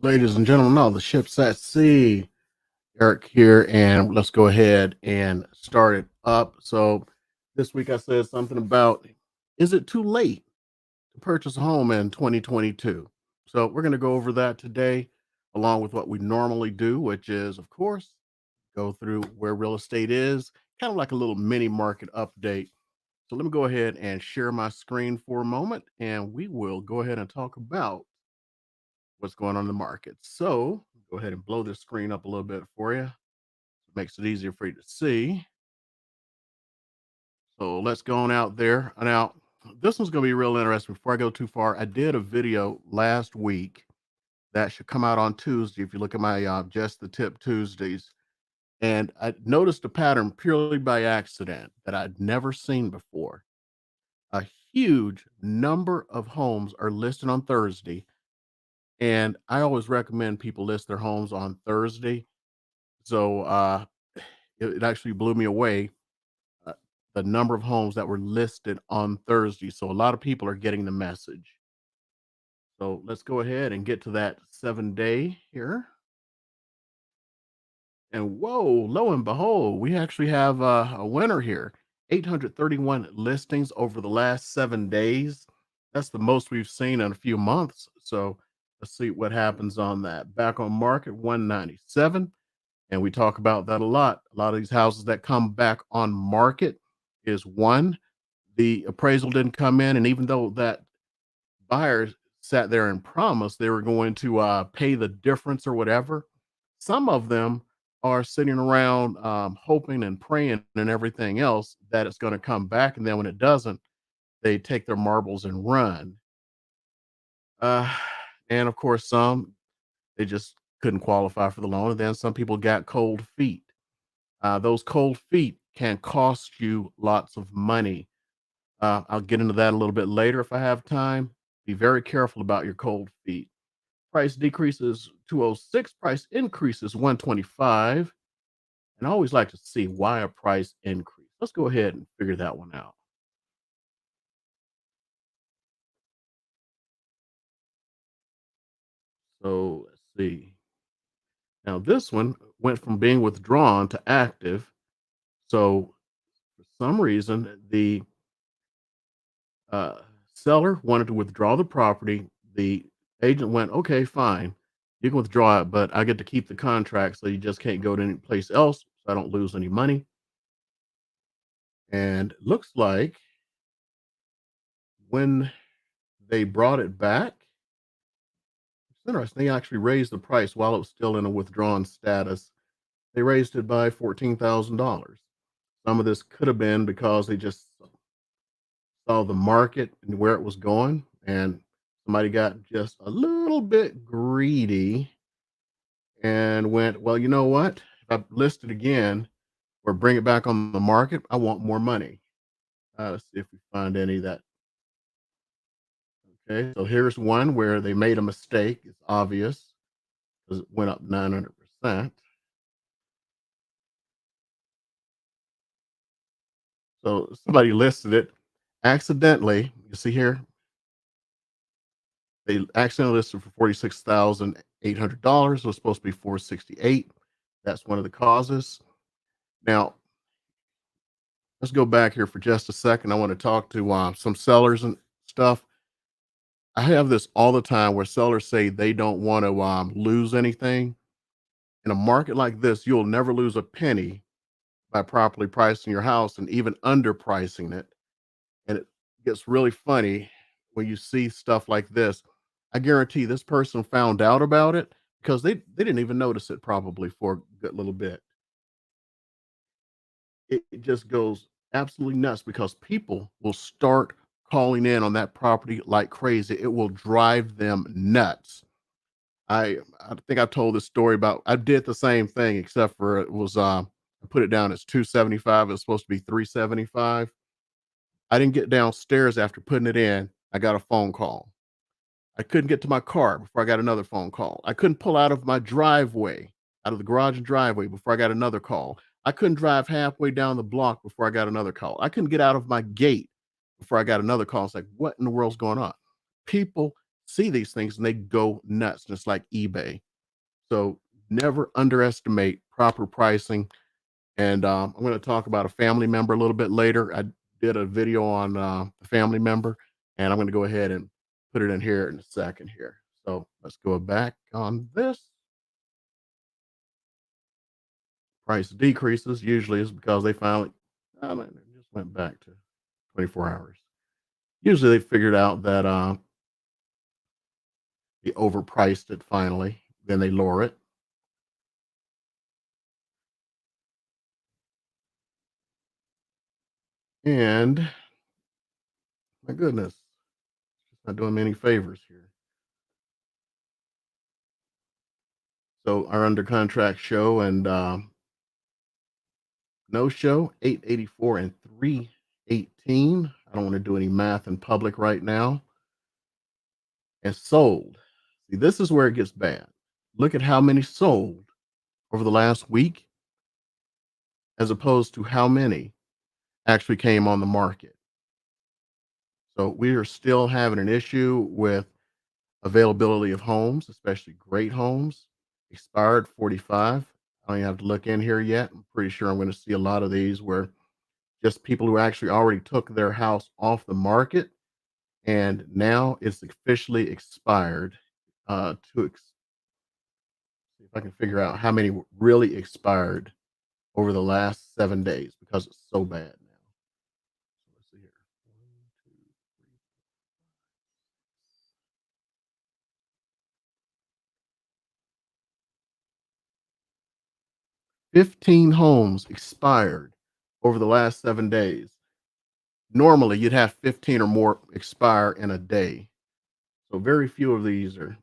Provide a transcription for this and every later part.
Ladies and gentlemen, now the ship's at sea. Eric here, and let's go ahead and start it up. So, this week I said something about, is it too late to purchase a home in 2022? So, we're going to go over that today, along with what we normally do, which is, of course, go through where real estate is, kind of like a little mini market update. So, let me go ahead and share my screen for a moment, and we will go ahead and talk about what's going on in the market. So, go ahead and blow this screen up a little bit for you. Makes it easier for you to see. So let's go on out there. Now, this one's going to be real interesting. Before I go too far, I did a video last week that should come out on Tuesday. If you look at my Just the Tip Tuesdays, and I noticed a pattern purely by accident that I'd never seen before. A huge number of homes are listed on Thursday, and I always recommend people list their homes on Thursday. So it actually blew me away, uh, the number of homes that were listed on Thursday. So a lot of people are getting the message. So let's go ahead and get to that 7 day here. And whoa, lo and behold, we actually have a winner here. 831 listings over the last 7 days. That's the most we've seen in a few months. So let's see what happens on that. Back on market, 197. And we talk about that a lot. A lot of these houses that come back on market is one, the appraisal didn't come in, and even though that buyer sat there and promised they were going to pay the difference or whatever, some of them are sitting around hoping and praying and everything else that it's going to come back, and then when it doesn't, they take their marbles and run. Uh, and of course, some they just couldn't qualify for the loan, and then some people got cold feet. Those cold feet can cost you lots of money. I'll get into that a little bit later if I have time. Be very careful about your cold feet. Price decreases 206, price increases 125. And I always like to see why a price increase. Let's go ahead and figure that one out. So let's see. Now this one went from being withdrawn to active. So for some reason, the uh, seller wanted to withdraw the property. The agent went, okay, fine, you can withdraw it, but I get to keep the contract, so you just can't go to any place else, so I don't lose any money. And looks like when they brought it back, it's interesting. They actually raised the price while it was still in a withdrawn status. They raised it by $14,000. Some of this could have been because they just saw the market and where it was going, and somebody got just a little bit greedy and went, well, you know what? If I list it again or bring it back on the market, I want more money. Let's see if we find any that. Okay, so here's one where they made a mistake. It's obvious because it went up 900%. So somebody listed it accidentally. You see here, they accidentally listed for $46,800. It was supposed to be 468. That's one of the causes. Now, let's go back here for just a second. I want to talk to some sellers and stuff. I have this all the time where sellers say they don't want to lose anything. In a market like this, you'll never lose a penny by properly pricing your house and even underpricing it. And it gets really funny when you see stuff like this. I guarantee this person found out about it because they didn't even notice it probably for a good little bit. It just goes absolutely nuts because people will start calling in on that property like crazy. It will drive them nuts. I think I told this story about I did the same thing except for it was I put it down as 275. It's supposed to be 375. I didn't get downstairs after putting it in. I got a phone call. I couldn't get to my car before I got another phone call. I couldn't pull out of my driveway, out of the garage and driveway before I got another call. I couldn't drive halfway down the block before I got another call. I couldn't get out of my gate before I got another call. It's like, what in the world's going on? People see these things and they go nuts, just like eBay. So never underestimate proper pricing. And I'm going to talk about a family member a little bit later. I did a video on the family member, and I'm going to go ahead and put it in here in a second here. So let's go back on this. Price decreases usually is because they finally, it just went back to 24 hours. Usually they figured out that they overpriced it finally, then they lower it. And my goodness, it's not doing me any favors here. So our under contract show and no show 884 and 318. I don't want to do any math in public right now. And sold. See, this is where it gets bad. Look at how many sold over the last week as opposed to how many actually came on the market. So we are still having an issue with availability of homes, especially great homes. Expired 45. I don't even have to look in here yet. I'm pretty sure I'm going to see a lot of these where just people who actually already took their house off the market and now it's officially expired. See if I can figure out how many really expired over the last 7 days because it's so bad now. So let's see here. 15 homes expired over the last 7 days. Normally, you'd have 15 or more expire in a day. So very few of these are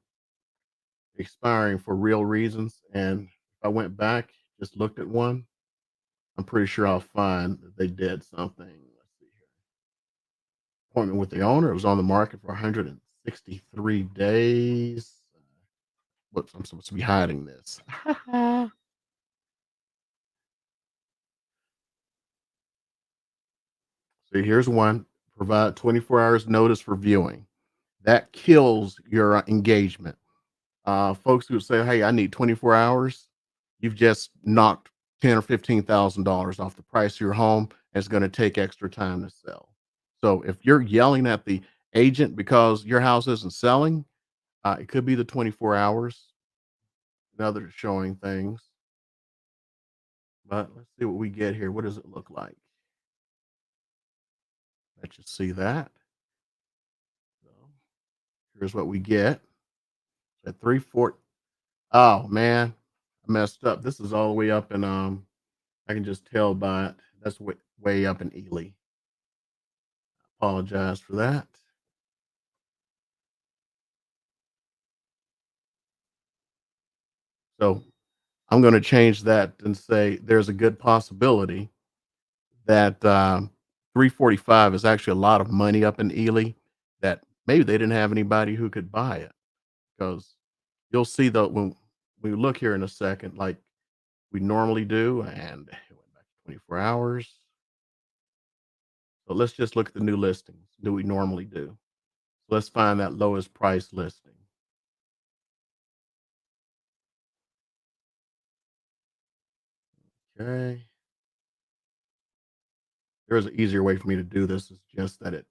expiring for real reasons. And if I went back, just looked at one, I'm pretty sure I'll find that they did something. Let's see here. Appointment with the owner. It was on the market for 163 days. Whoops, I'm supposed to be hiding this. So here's one. Provide 24 hours notice for viewing. That kills your engagement. Folks who say, "Hey, I need 24 hours," you've just knocked 10 or $15,000 off the price of your home, and it's going to take extra time to sell. So if you're yelling at the agent because your house isn't selling, it could be the 24 hours. Another showing things, but let's see what we get here. What does it look like? Let you see that. So here's what we get at 340. Oh man, I messed up. This is all the way up in I can just tell by it. That's way up in Ely. Apologize for that. So I'm going to change that and say there's a good possibility that 345 is actually a lot of money up in Ely that maybe they didn't have anybody who could buy it because you'll see that when we look here in a second, like we normally do, and it went back to 24 hours. So let's just look at the new listings. Do we normally do? So let's find that lowest price listing. Okay. There's an easier way for me to do this. It's just that it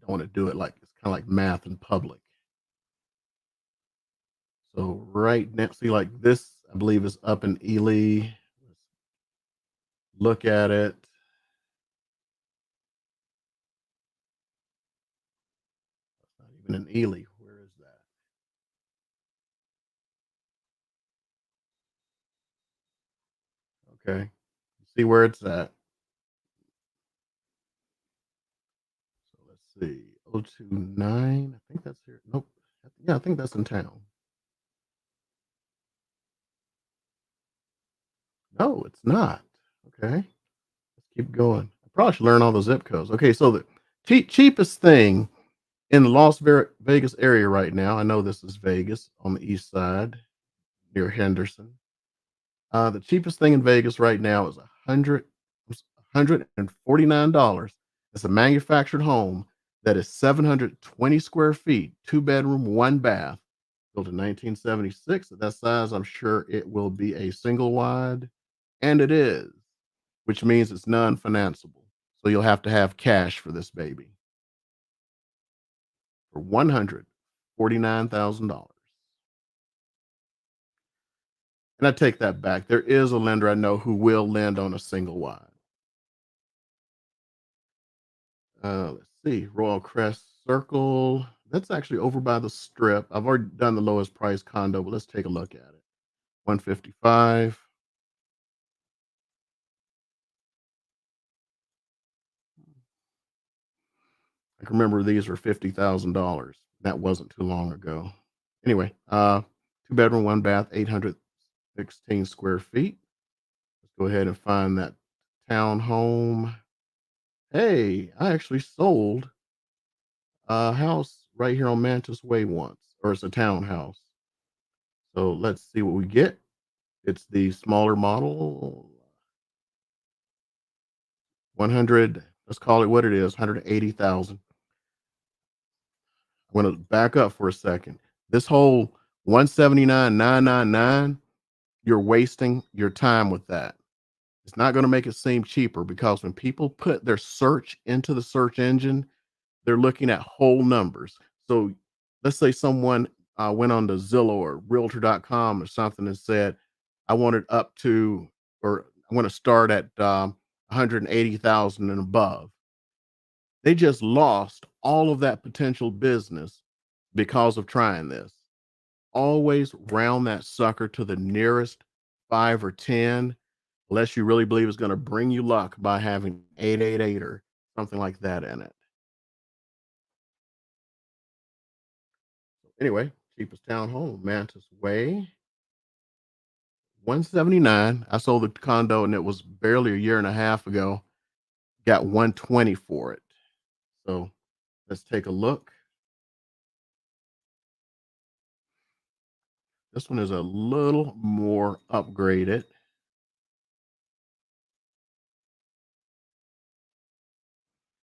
don't want to do it like it's kind of like math in public. So right now, see like this, I believe is up in Ely. Let's look at it. It's not even in Ely. Where is that? Okay. See where it's at. So let's see. 029. I think that's here. Nope. Yeah, I think that's in town. No, it's not. Okay. Let's keep going. I probably should learn all the zip codes. Okay, so Cheapest thing in the Vegas area right now. I know this is Vegas on the east side near Henderson. The cheapest thing in Vegas right now is $149. It's a manufactured home that is 720 square feet, two bedroom, one bath, built in 1976. At that size, I'm sure it will be a single wide, and it is, which means it's non-financeable. So you'll have to have cash for this baby for $149,000. And I take that back. There is a lender I know who will lend on a single wide. Let's see, Royal Crest Circle. That's actually over by the strip. I've already done the lowest price condo, but let's take a look at it. 155. I can remember these were $50,000. That wasn't too long ago. Anyway, two bedroom, one bath, 816 square feet. Let's go ahead and find that townhome. Hey, I actually sold a house right here on Mantis Way once, or it's a townhouse. So let's see what we get. It's the smaller model, 100, let's call it what it is, 180,000. I'm gonna back up for a second. This whole 179,999, you're wasting your time with that. It's not gonna make it seem cheaper because when people put their search into the search engine, they're looking at whole numbers. So let's say someone went on to Zillow or Realtor.com or something and said, I want it up to, or I want to start at 180,000 and above. They just lost all of that potential business because of trying this. Always round that sucker to the nearest five or 10, unless you really believe it's going to bring you luck by having 888 or something like that in it. Anyway, cheapest town home, Mantis Way, 179. I sold the condo and it was barely a year and a half ago. Got 120 for it. So let's take a look. This one is a little more upgraded.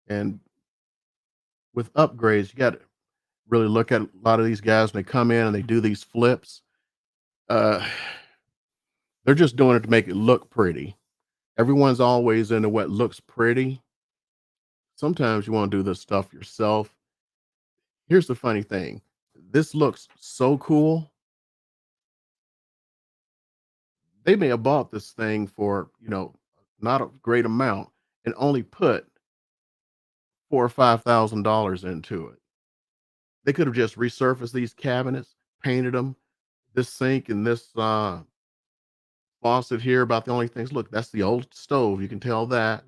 And with upgrades, you got to really look at a lot of these guys when they come in and they do these flips. Uh, they're just doing it to make it look pretty. Everyone's always into what looks pretty. Sometimes you want to do this stuff yourself. Here's the funny thing. This looks so cool. They may have bought this thing for, not a great amount and only put $4 or $5,000 into it. They could have just resurfaced these cabinets, painted them. This sink and this faucet here, about the only things. Look, that's the old stove. You can tell that.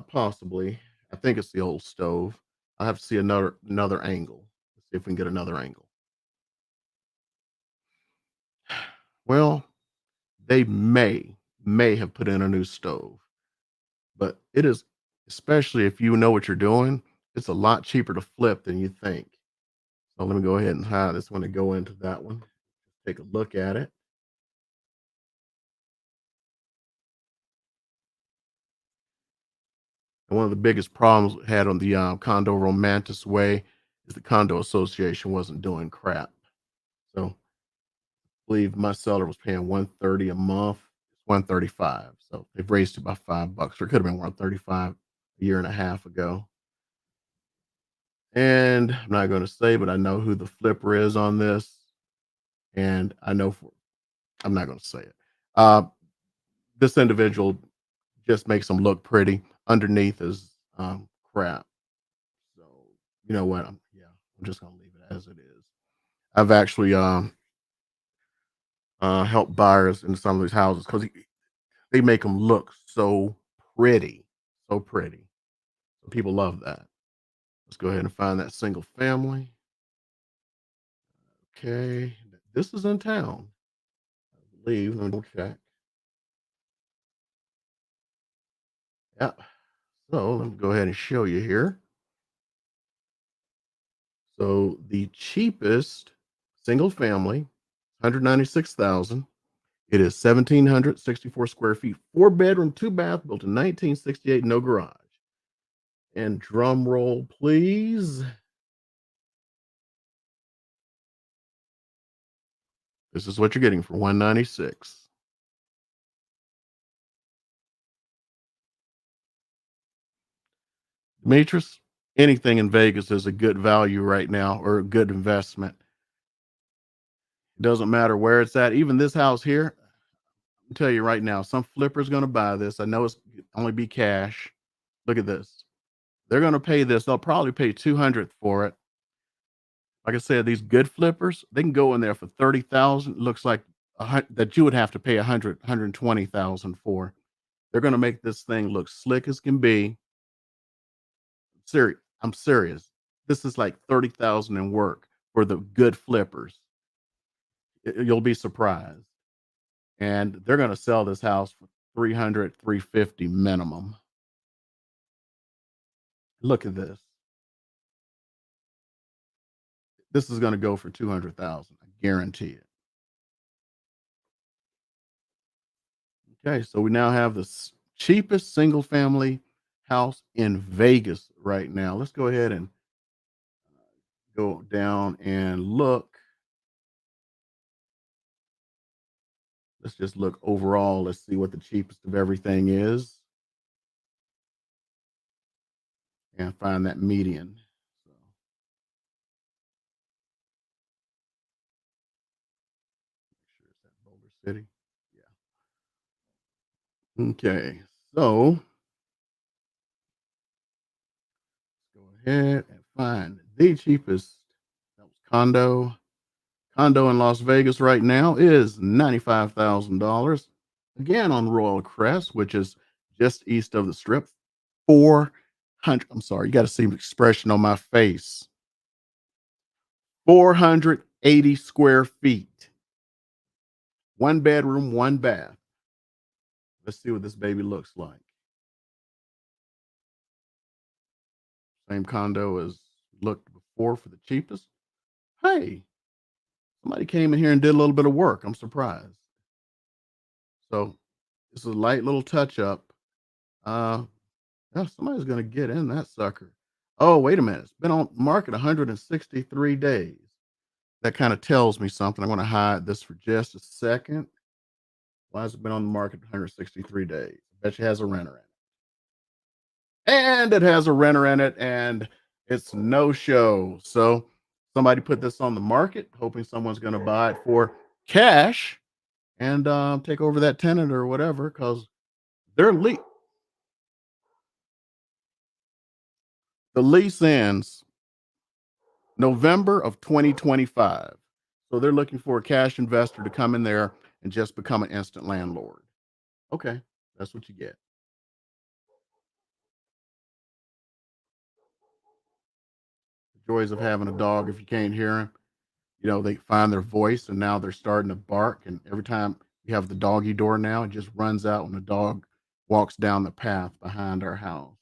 Possibly. I think it's the old stove. I have to see another angle. Let's see if we can get another angle. Well, they may have put in a new stove, but it is, especially if you know what you're doing, it's a lot cheaper to flip than you think. So let me go ahead and hide this one and go into that one. Take a look at it. And one of the biggest problems we had on the condo Romantis Way is the condo association wasn't doing crap. So I believe my seller was paying 130 a month. It's 135. So they've raised it by $5, or it could have been 135 a year and a half ago. And I'm not going to say, but I know who the flipper is on this. And I know I'm not going to say it. Uh, this individual just makes them look pretty. Underneath is crap. So you know what? I'm just gonna leave it as it is. I've actually helped buyers in some of these houses because they make them look so pretty, so pretty. So people love that. Let's go ahead and find that single family. Okay, this is in town. I believe. Let me check. Yeah. So let me go ahead and show you here. So the cheapest single family, 196,000. It is 1,764 square feet, 4 bedroom, 2 bath, built in 1968, no garage. And drum roll, please. This is what you're getting for 196. Demetrius, anything in Vegas is a good value right now or a good investment. It doesn't matter where it's at. Even this house here, I'll tell you right now, some flipper's going to buy this. I know it's only be cash. Look at this. They're going to pay this. They'll probably pay 200 for it. Like I said, these good flippers, they can go in there for 30,000. Looks like that you would have to pay 120,000 for. They're going to make this thing look slick as can be. Serious. I'm serious. This is like 30,000 in work for the good flippers. You'll be surprised. And they're going to sell this house for 300, 350 minimum. Look at this. This is going to go for 200,000. I guarantee it. Okay, so we now have the cheapest single family house in Vegas right now. Let's go ahead and go down and look. Let's just look overall. Let's see what the cheapest of everything is and find that median. So, make sure it's that Boulder City. Yeah. Okay. So let's go ahead and find the cheapest. That was condo. Condo in Las Vegas right now is $95,000. Again on Royal Crest, which is just east of the strip. 400, I'm sorry, you got to see the expression on my face. 480 square feet. 1 bedroom, 1 bath. Let's see what this baby looks like. Same condo as looked before for the cheapest. Hey, somebody came in here and did a little bit of work. I'm surprised. So it's a light little touch up. Uh, yeah, somebody's gonna get in that sucker. Oh, wait a minute. It's been on market 163 days. That kind of tells me something. I'm gonna hide this for just a second. Why has it been on the market 163 days? I bet you has a renter in it. And it has a renter in it, and it's no show. So somebody put this on the market, hoping someone's gonna buy it for cash and take over that tenant or whatever, because they're the lease ends November of 2025. So they're looking for a cash investor to come in there and just become an instant landlord. Okay, that's what you get. The joys of having a dog if you can't hear them. You know, they find their voice and now they're starting to bark. And every time you have the doggy door now, it just runs out when the dog walks down the path behind our house.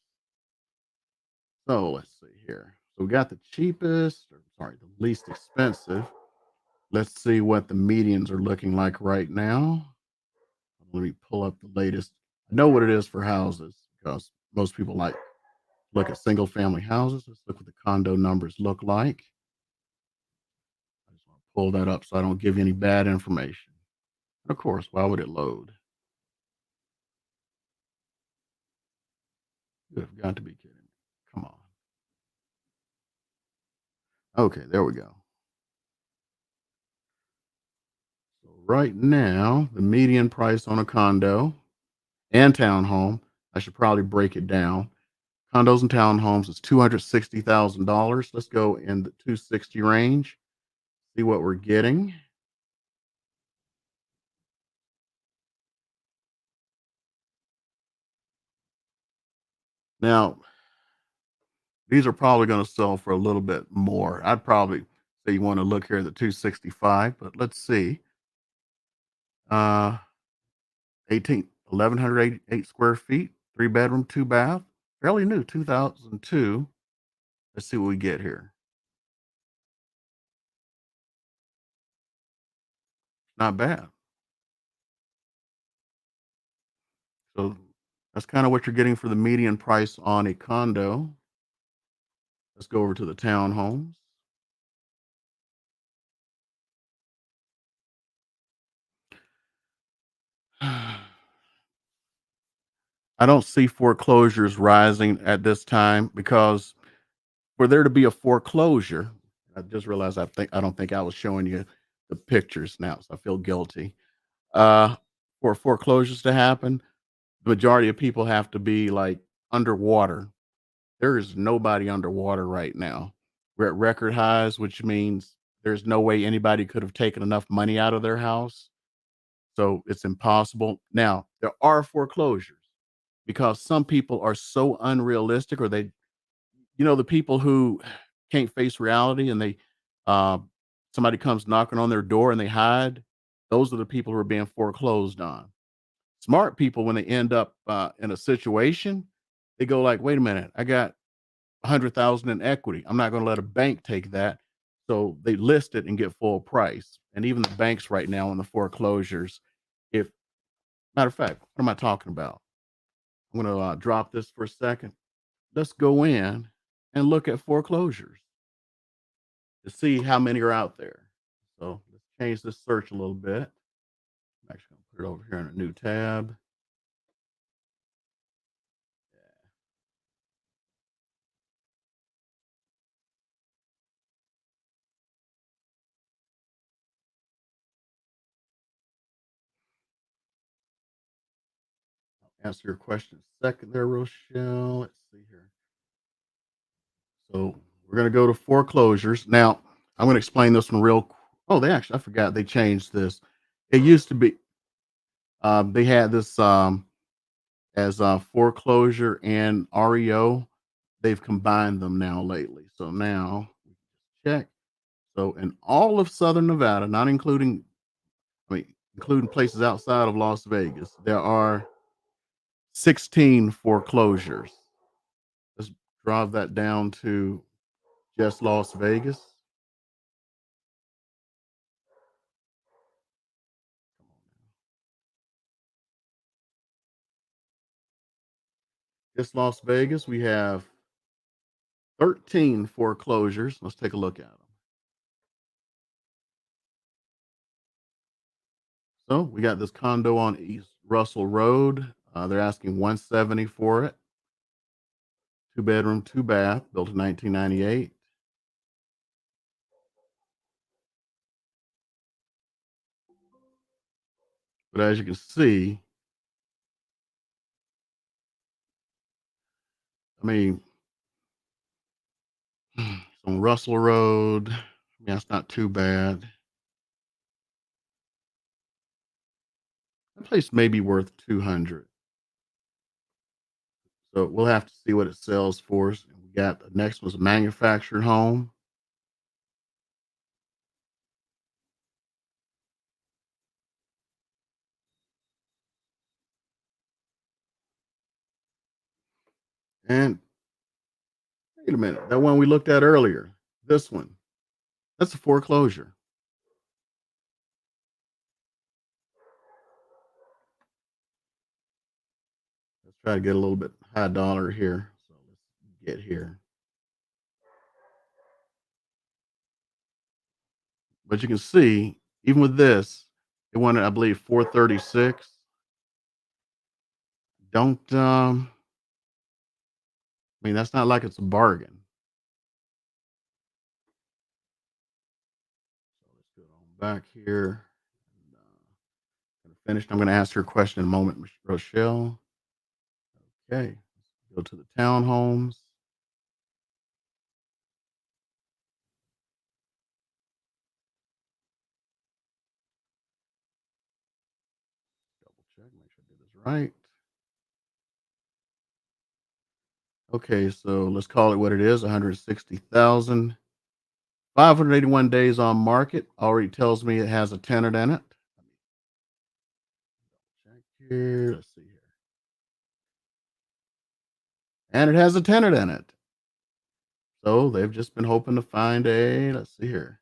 So let's see here. So we got the cheapest, or sorry, the least expensive. Let's see what the medians are looking like right now. Let me pull up the latest. I know what it is for houses because most people like look at single family houses. Let's look what the condo numbers look like. I just want to pull that up so I don't give you any bad information. Of course, why would it load? You have got to be kidding me. Come on. Okay, there we go. So right now, the median price on a condo and townhome, I should probably break it down. Condos and townhomes is $260,000. Let's go in the 260 range. See what we're getting. Now, these are probably going to sell for a little bit more. I'd probably say you want to look here at the 265, but let's see. Uh 1188 square feet, 3 bedroom, 2 bath. fairly new, 2002. Let's see what we get here. Not bad. So that's kind of what you're getting for the median price on a condo. Let's go over to the townhomes. I don't see foreclosures rising at this time because for there to be a foreclosure, I just realized I don't think I was showing you the pictures now, so I feel guilty. Uh, for foreclosures to happen, the majority of people have to be like underwater. There is nobody underwater right now. We're at record highs, which means there's no way anybody could have taken enough money out of their house. So it's impossible. Now, there are foreclosures because some people are so unrealistic or the people who can't face reality and uh, somebody comes knocking on their door and they hide. Those are the people who are being foreclosed on. Smart people, when they end up in a situation, they go like, wait a minute, I got 100,000 in equity. I'm not going to let a bank take that. So they list it and get full price. And even the banks right now in the foreclosures, if matter of fact, what am I talking about? I'm going to drop this for a second. Let's go in and look at foreclosures to see how many are out there. So let's change this search a little bit. I'm actually going to put it over here in a new tab. Answer your question second there, Rochelle. Let's see here. So we're going to go to foreclosures. Now, I'm going to explain this one oh, I forgot they changed this. It used to be, they had this as foreclosure and REO. They've combined them now lately. So now, check. So in all of Southern Nevada, not including, I mean, including places outside of Las Vegas, there are 16 foreclosures. Let's drop that down to just Las Vegas. Just Las Vegas, we have 13 foreclosures. Let's take a look at them. So we got this condo on East Russell Road. They're asking 170 for it. Two bedroom, two bath, built in 1998. But as you can see, I mean, it's on Russell Road. Yeah, it's not too bad. That place may be worth 200. So we'll have to see what it sells for. We got the next one's a manufactured home. And wait a minute, that one we looked at earlier, this one, that's a foreclosure. Let's try to get a little bit high dollar here. So let's get here. But you can see, even with this, it wanted, I believe, 436. Don't I mean that's not like it's a bargain. So let's go on back here. And, finished. I'm going to ask her a question in a moment, Rochelle. Okay, go to the townhomes. Double check, make sure I did this right. Okay, so let's call it what it is, 160,000. 581 days on market. Already tells me it has a tenant in it. Check here. Let's see here. and it has a tenant in it. So they've just been hoping to find a, let's see here,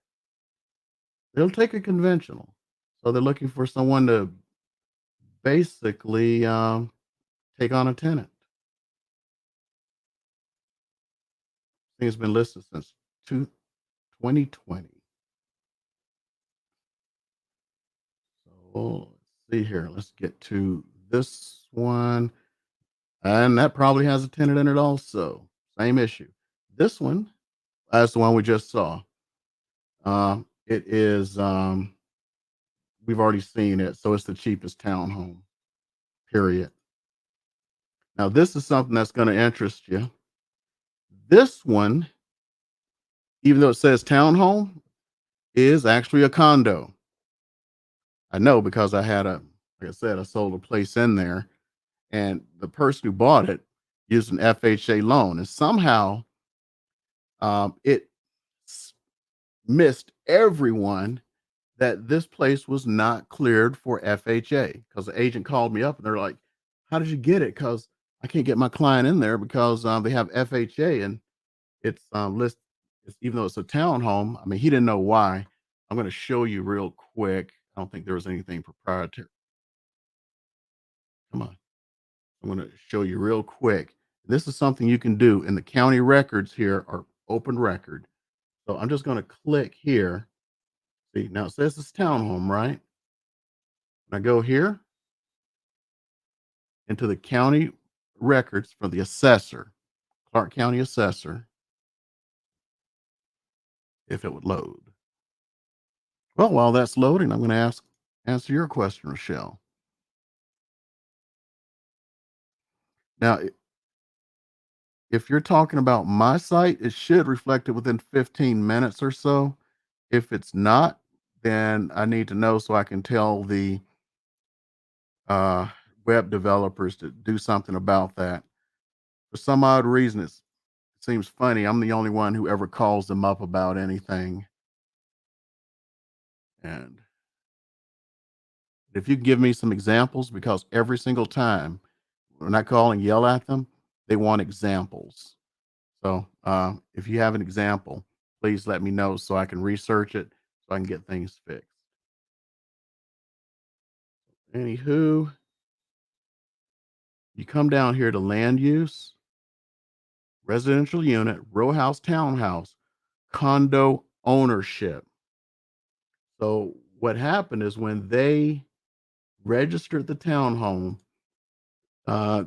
they'll take a conventional. So they're looking for someone to basically take on a tenant. I think it's been listed since two, 2020. So let's see here. Let's get to this one. And that probably has a tenant in it also. Same issue. This one, that's the one we just saw. It is, we've already seen it. So it's the cheapest townhome, period. Now, this is something that's going to interest you. This one, even though it says townhome, is actually a condo. I know because I had a, like I said, I sold a place in there, and the person who bought it used an FHA loan, and somehow it missed everyone that this place was not cleared for FHA because the agent called me up and they're like, "How did you get it? Because I can't get my client in there because they have FHA and it's listed. Even though it's a townhome, I mean, he didn't know why. I'm going to show you real quick. I don't think there was anything proprietary. Come on. I'm going to show you real quick. This is something you can do, and the county records here are open record. So I'm just going to click here. See, now it says it's townhome, right? When I go here into the county records for the assessor, Clark County assessor, if it would load. Well, while that's loading, I'm going to answer your question, Rochelle. Now, if you're talking about my site, it should reflect it within 15 minutes or so. If it's not, then I need to know so I can tell the uh, web developers to do something about that. For some odd reason, it seems funny. I'm the only one who ever calls them up about anything. And if you can give me some examples, because every single time when I call and yell at them, they want examples. So if you have an example, please let me know so I can research it so I can get things fixed. Anywho, you come down here to land use, residential unit, row house, townhouse, condo ownership. So what happened is when they registered the townhome,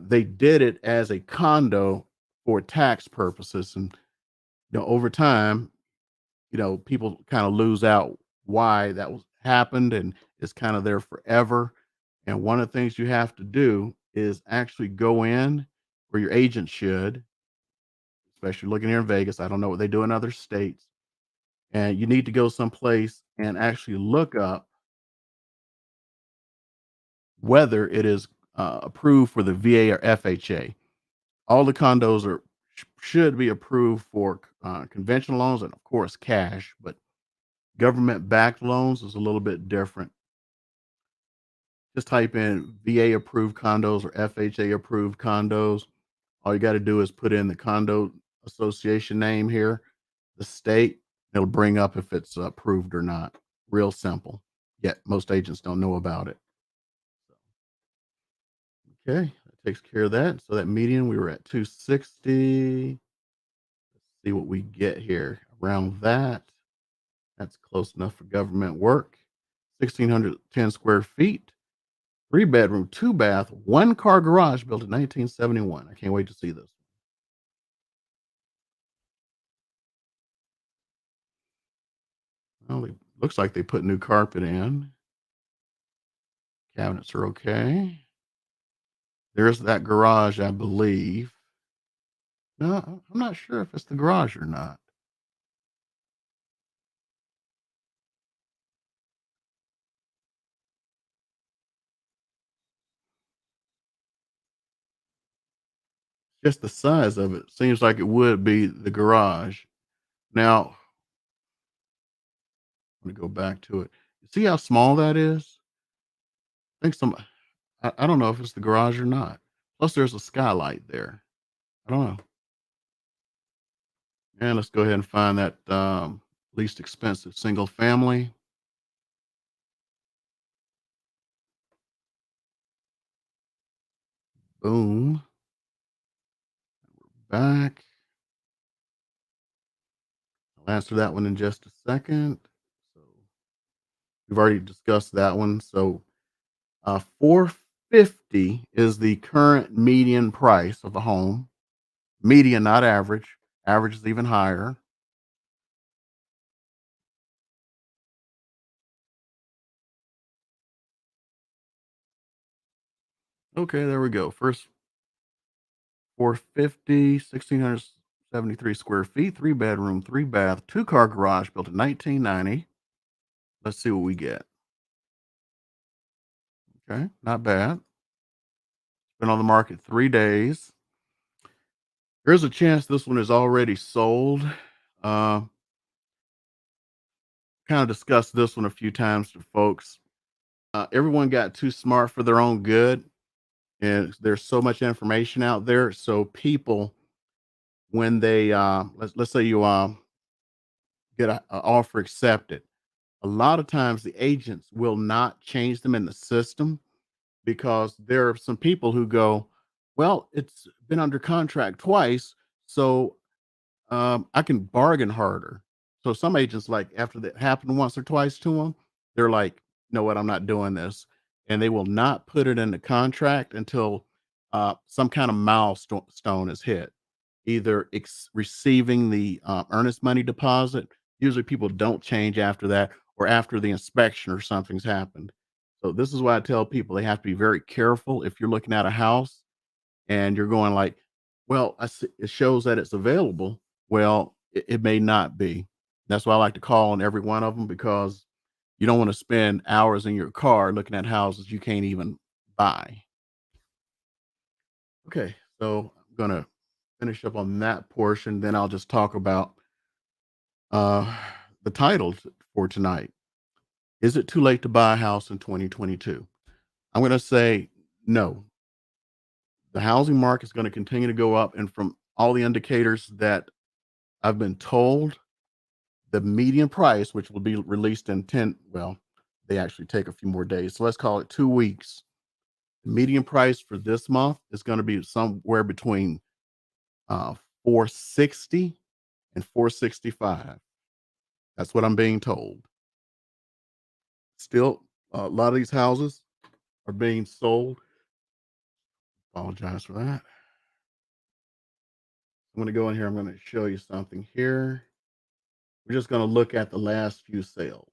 they did it as a condo for tax purposes, and over time, people kind of lose out why that was happened, and it's kind of there forever. And one of the things you have to do is actually go in, or your agent should, especially looking here in Vegas. I don't know what they do in other states, and you need to go someplace and actually look up whether it is approved for the VA or FHA. All the condos should be approved for conventional loans and of course cash, but government backed loans is a little bit different. Just type in VA approved condos or FHA approved condos. All you got to do is put in the condo association name here, the state. It'll bring up if it's approved or not. Real simple. Yet most agents don't know about it. Okay, that takes care of that. So that median, we were at 260. Let's see what we get here around that. That's close enough for government work. 1,610 square feet, 3 bedroom, 2 bath, 1 car garage built in 1971. I can't wait to see this. Well, it looks like they put new carpet in. Cabinets are okay. There's that garage, I believe. No, I'm not sure if it's the garage or not. Just the size of it seems like it would be the garage. Now, let me go back to it. See how small that is? I think some I don't know if it's the garage or not. Plus, there's a skylight there. I don't know. And let's go ahead and find that least expensive single family. Boom. Back. I'll answer that one in just a second. So we've already discussed that one. So 450 is the current median price of a home. Median, not average. Average is even higher. Okay, there we go. First 450, 1,673 square feet, three bedroom, three bath, two-car garage built in 1990. Let's see what we get. Okay, not bad. Been on the market 3 days. There's a chance this one is already sold. Uh, kind of discussed this one a few times to folks. Everyone got too smart for their own good, and there's so much information out there. So people, when they let's say you get a offer accepted, a lot of times the agents will not change them in the system because there are some people who go, well, it's been under contract twice, so I can bargain harder. So some agents, like after that happened once or twice to them, they're like, "You know what? I'm not doing this," and they will not put it in the contract until some kind of milestone stone is hit, either receiving the earnest money deposit. Usually, people don't change after that, or after the inspection or something's happened. So this is why I tell people they have to be very careful if you're looking at a house and you're going like, "Well, it shows that it's available." Well, it may not be. That's why I like to call on every one of them because you don't wanna spend hours in your car looking at houses you can't even buy. Okay, so I'm gonna finish up on that portion, then I'll just talk about, uh, the titles for tonight. Is it too late to buy a house in 2022? I'm gonna say no. The housing market is gonna continue to go up, and from all the indicators that I've been told, the median price, which will be released in 10, well, they actually take a few more days. So let's call it 2 weeks. The median price for this month is gonna be somewhere between, 460 and 465. That's what I'm being told. Still, a lot of these houses are being sold. Apologize for that. I'm gonna go in here, I'm gonna show you something here. We're just gonna look at the last few sales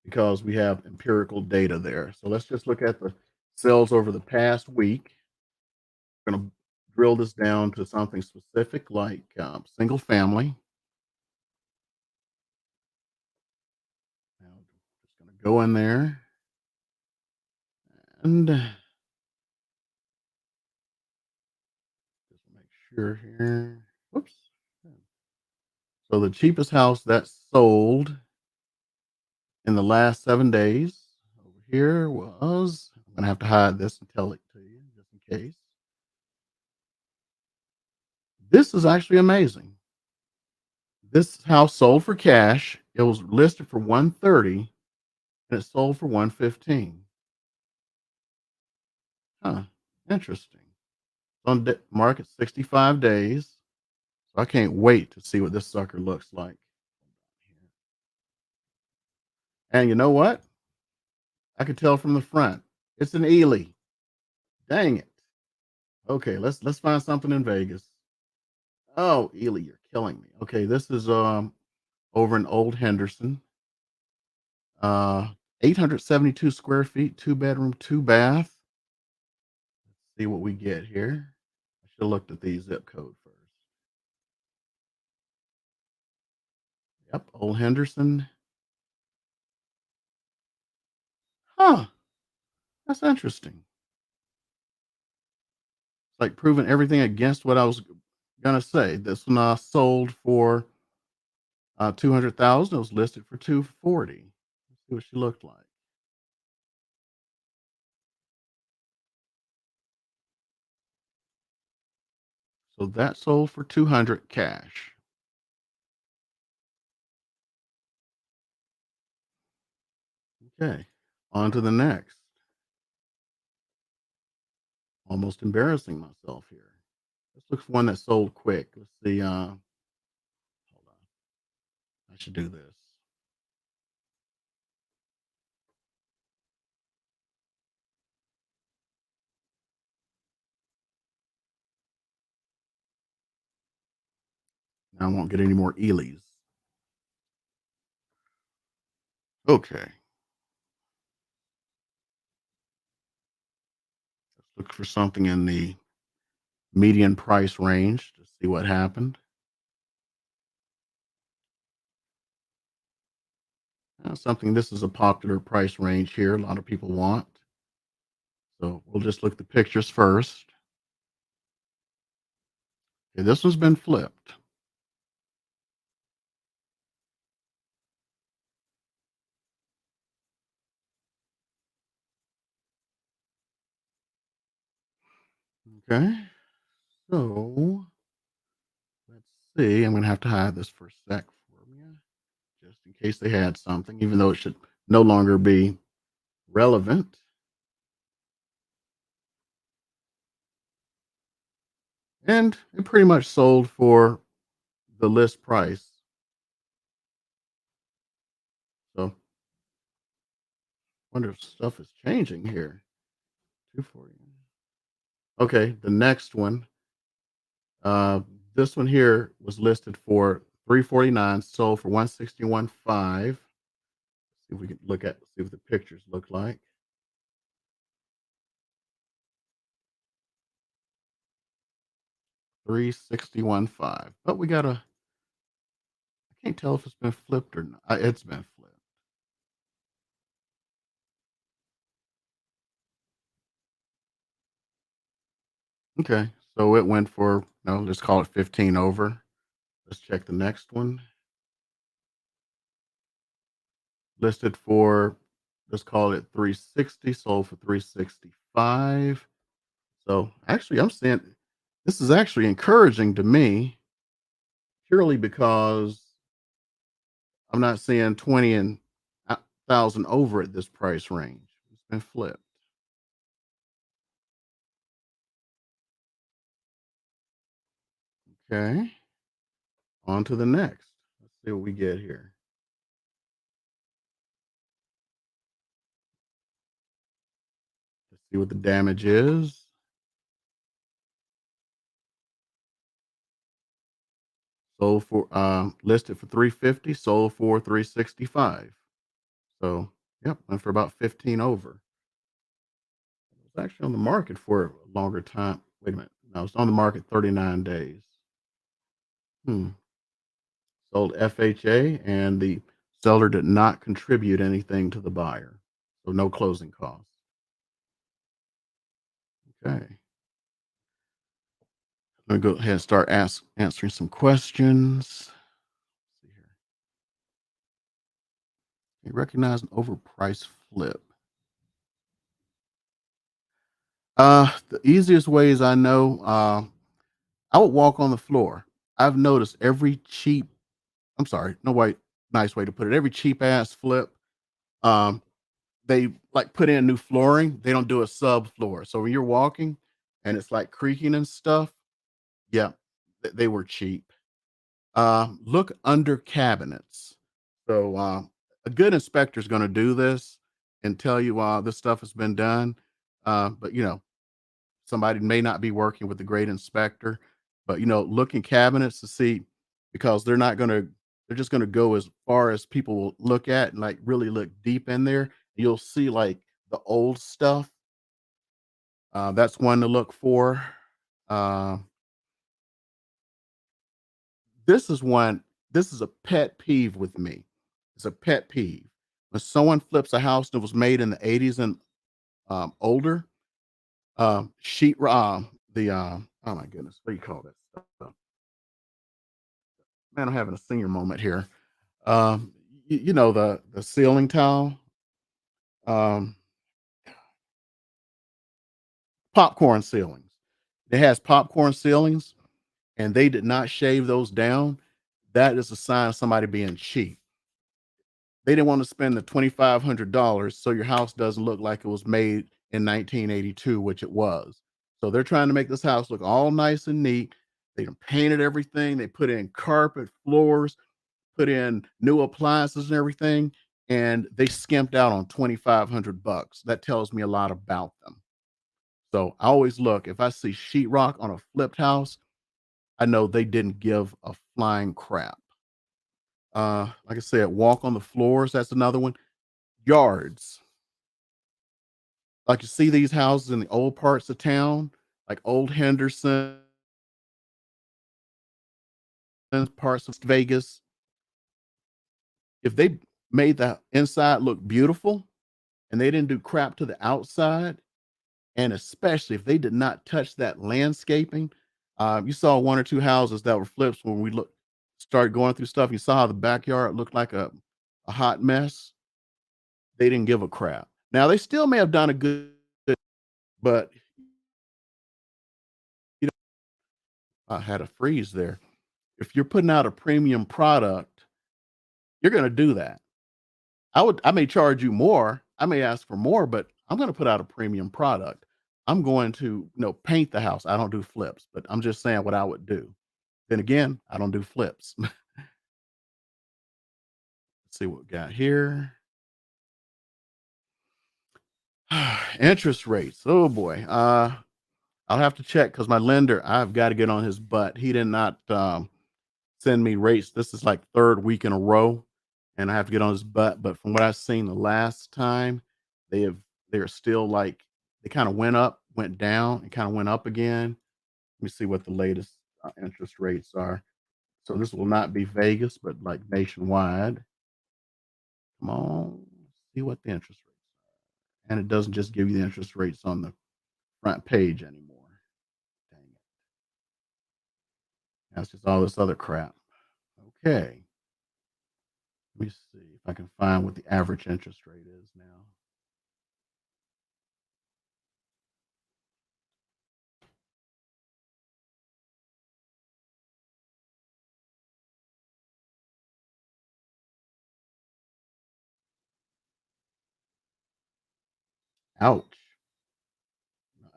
because we have empirical data there. So let's just look at the sales over the past week. We're gonna drill this down to something specific like, single family. Now, just gonna go in there and just make sure here. Whoops. So the cheapest house that sold in the last 7 days over here was, I'm gonna have to hide this and tell it to you just in case. This is actually amazing. This house sold for cash. It was listed for 130 and it sold for 115. Huh, interesting. It's on the market 65 days. So I can't wait to see what this sucker looks like. And you know what? I can tell from the front. It's an Ely. Dang it. Okay, let's find something in Vegas. Oh, Ely, you're killing me. Okay, this is over in Old Henderson. 872 square feet, two bedroom, two bath. See what we get here. I should have looked at the zip code first. Yep, Old Henderson. Huh, that's interesting. It's like proving everything against what I was gonna say. This one sold for 200,000. It was listed for 240. Let's see what she looked like. So that sold for 200 cash. Okay. On to the next. Almost embarrassing myself here. Let's look for one that sold quick. Let's see. Hold on. I should do this. Now I won't get any more Elys. Okay. Let's look for something in the median price range to see what happened. Something this is a popular price range here. A lot of people want. So we'll just look at the pictures first. Okay, this one's been flipped. Okay. So let's see. I'm going to have to hide this for a sec for you, just in case they had something, even though it should no longer be relevant. And it pretty much sold for the list price. So wonder if stuff is changing here. 240. Okay, the next one. Uh, this one here was listed for 349, sold for 161.5. See if we can see what the pictures look like. 361.5. But we got a I can't tell if it's been flipped or not. It's been flipped. Okay. So it went for no, let's call it 15 over. Let's check the next one. Listed for let's call it 360, sold for 365. So actually I'm seeing this is actually encouraging to me purely because I'm not seeing 20 and thousand over at this price range. It's been flipped. Okay. On to the next. Let's see what we get here. Let's see what the damage is. Sold for listed for 350, sold for 365. So yep, went for about 15 over. It was actually on the market for a longer time. Wait a minute. No, it's on the market 39 days. Hmm. Sold FHA and the seller did not contribute anything to the buyer. So no closing costs. Okay. I'm gonna go ahead and start answering some questions. Let's see here. You recognize an overpriced flip. The easiest ways I know, I would walk on the floor. I've noticed every cheap, I'm sorry, no way, nice way to put it. Every cheap ass flip, um, they like put in new flooring. They don't do a sub floor. So when you're walking and it's like creaking and stuff, yeah, they were cheap. Look under cabinets. So a good inspector is going to do this and tell you this stuff has been done. But somebody may not be working with a great inspector, but look in cabinets to see because they're just gonna go as far as people will look at and like really look deep in there. You'll see like the old stuff. That's one to look for. Uh, this is one, this is a pet peeve with me. It's a pet peeve. When someone flips a house that was made in the 80s and older, sheet the oh my goodness, what do you call that stuff? Man, I'm having a senior moment here. The ceiling tile, um, popcorn ceilings. It has popcorn ceilings. and they did not shave those down, that is a sign of somebody being cheap. They didn't want to spend the $2,500 so your house doesn't look like it was made in 1982, which it was. So they're trying to make this house look all nice and neat. They done painted everything. They put in carpet, floors, put in new appliances and everything, and they skimped out on 2,500 bucks. That tells me a lot about them. So I always look, if I see sheetrock on a flipped house, I know they didn't give a flying crap. Like I said, walk on the floors, that's another one. Yards. Like you see these houses in the old parts of town, like Old Henderson, parts of Vegas. If they made the inside look beautiful and they didn't do crap to the outside, and especially if they did not touch that landscaping, you saw one or two houses that were flips when we started going through stuff. You saw how the backyard looked like a hot mess. They didn't give a crap. Now they still may have done a good, but you know, I had a freeze there. If you're putting out a premium product, you're going to do that. I may charge you more. I may ask for more, but I'm going to put out a premium product. I'm going to, paint the house. I don't do flips, but I'm just saying what I would do. Then again, I don't do flips. Let's see what we got here. Interest rates. Oh boy. I'll have to check because my lender, I've got to get on his butt. He did not send me rates. This is like third week in a row, and I have to get on his butt. But from what I've seen the last time, they have they're still like they kind of went up, went down, and kind of went up again. Let me see what the latest interest rates are. So this will not be Vegas, but like nationwide. Come on, see what the interest rates are. And it doesn't just give you the interest rates on the front page anymore. Dang it. That's just all this other crap. Okay. Let me see if I can find what the average interest rate is now. Ouch.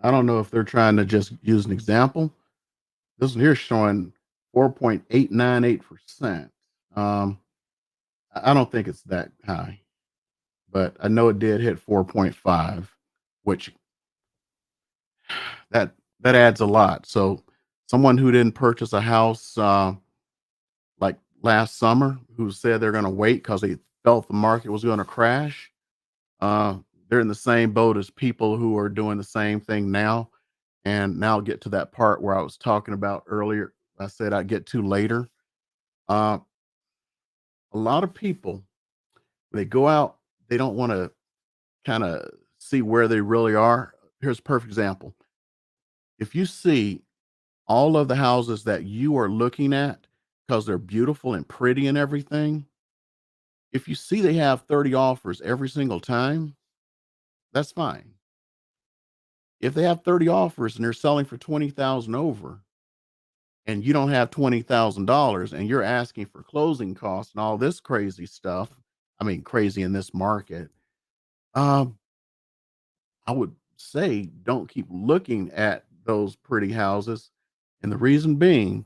I don't know if they're trying to just use an example. This one here is showing 4.898%. Um, I don't think it's that high, but I know it did hit 4.5, which that that adds a lot. So someone who didn't purchase a house like last summer, who said they're going to wait because they felt the market was going to crash, uh, they're in the same boat as people who are doing the same thing now. And now I'll get to that part where I was talking about earlier. I said I'd get to later. Uh, a lot of people, they go out, they don't want to kind of see where they really are. Here's a perfect example. If you see all of the houses that you are looking at because they're beautiful and pretty and everything, if you see they have 30 offers every single time, that's fine. If they have 30 offers and they're selling for 20,000 over, and you don't have $20,000 and you're asking for closing costs and all this crazy stuff, I mean, crazy in this market, um, I would say don't keep looking at those pretty houses. And the reason being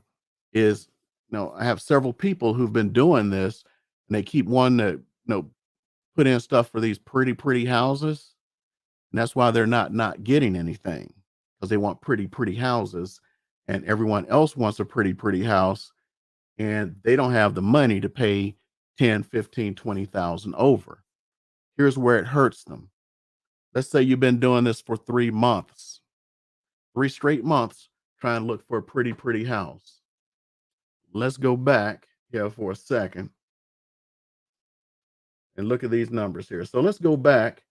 is, I have several people who've been doing this and they keep wanting to, put in stuff for these pretty, pretty houses. And that's why they're not getting anything because they want pretty, pretty houses and everyone else wants a pretty, pretty house and they don't have the money to pay 10, 15, 20,000 over. Here's where it hurts them. Let's say you've been doing this for 3 months, 3 straight months, trying to look for a pretty, pretty house. Let's go back here for a second and look at these numbers here. So let's go back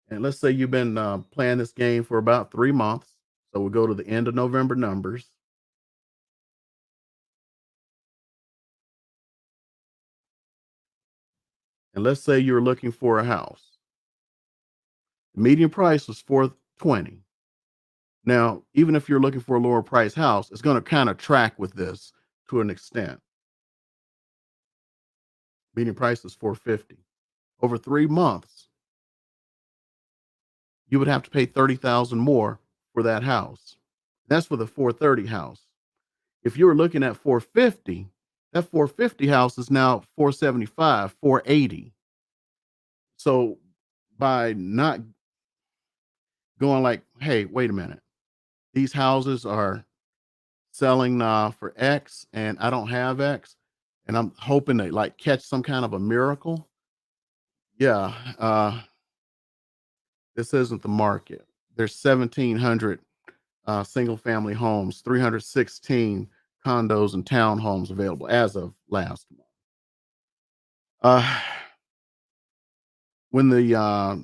and let's say you've been playing this game for about 3 months. So we'll go to the end of November numbers. And let's say you're looking for a house. The median price was 420. Now, even if you're looking for a lower price house, it's going to kind of track with this to an extent. Median price is 450. Over 3 months, you would have to pay 30,000 more for that house. That's for the 430 house. If you were looking at 450, that 450 house is now 475, 480. So by not going like, hey, wait a minute, these houses are selling for X and I don't have X, and I'm hoping to like catch some kind of a miracle. Yeah, this isn't the market. There's 1,700 single family homes, 316 condos and townhomes available as of last month. Uh, when the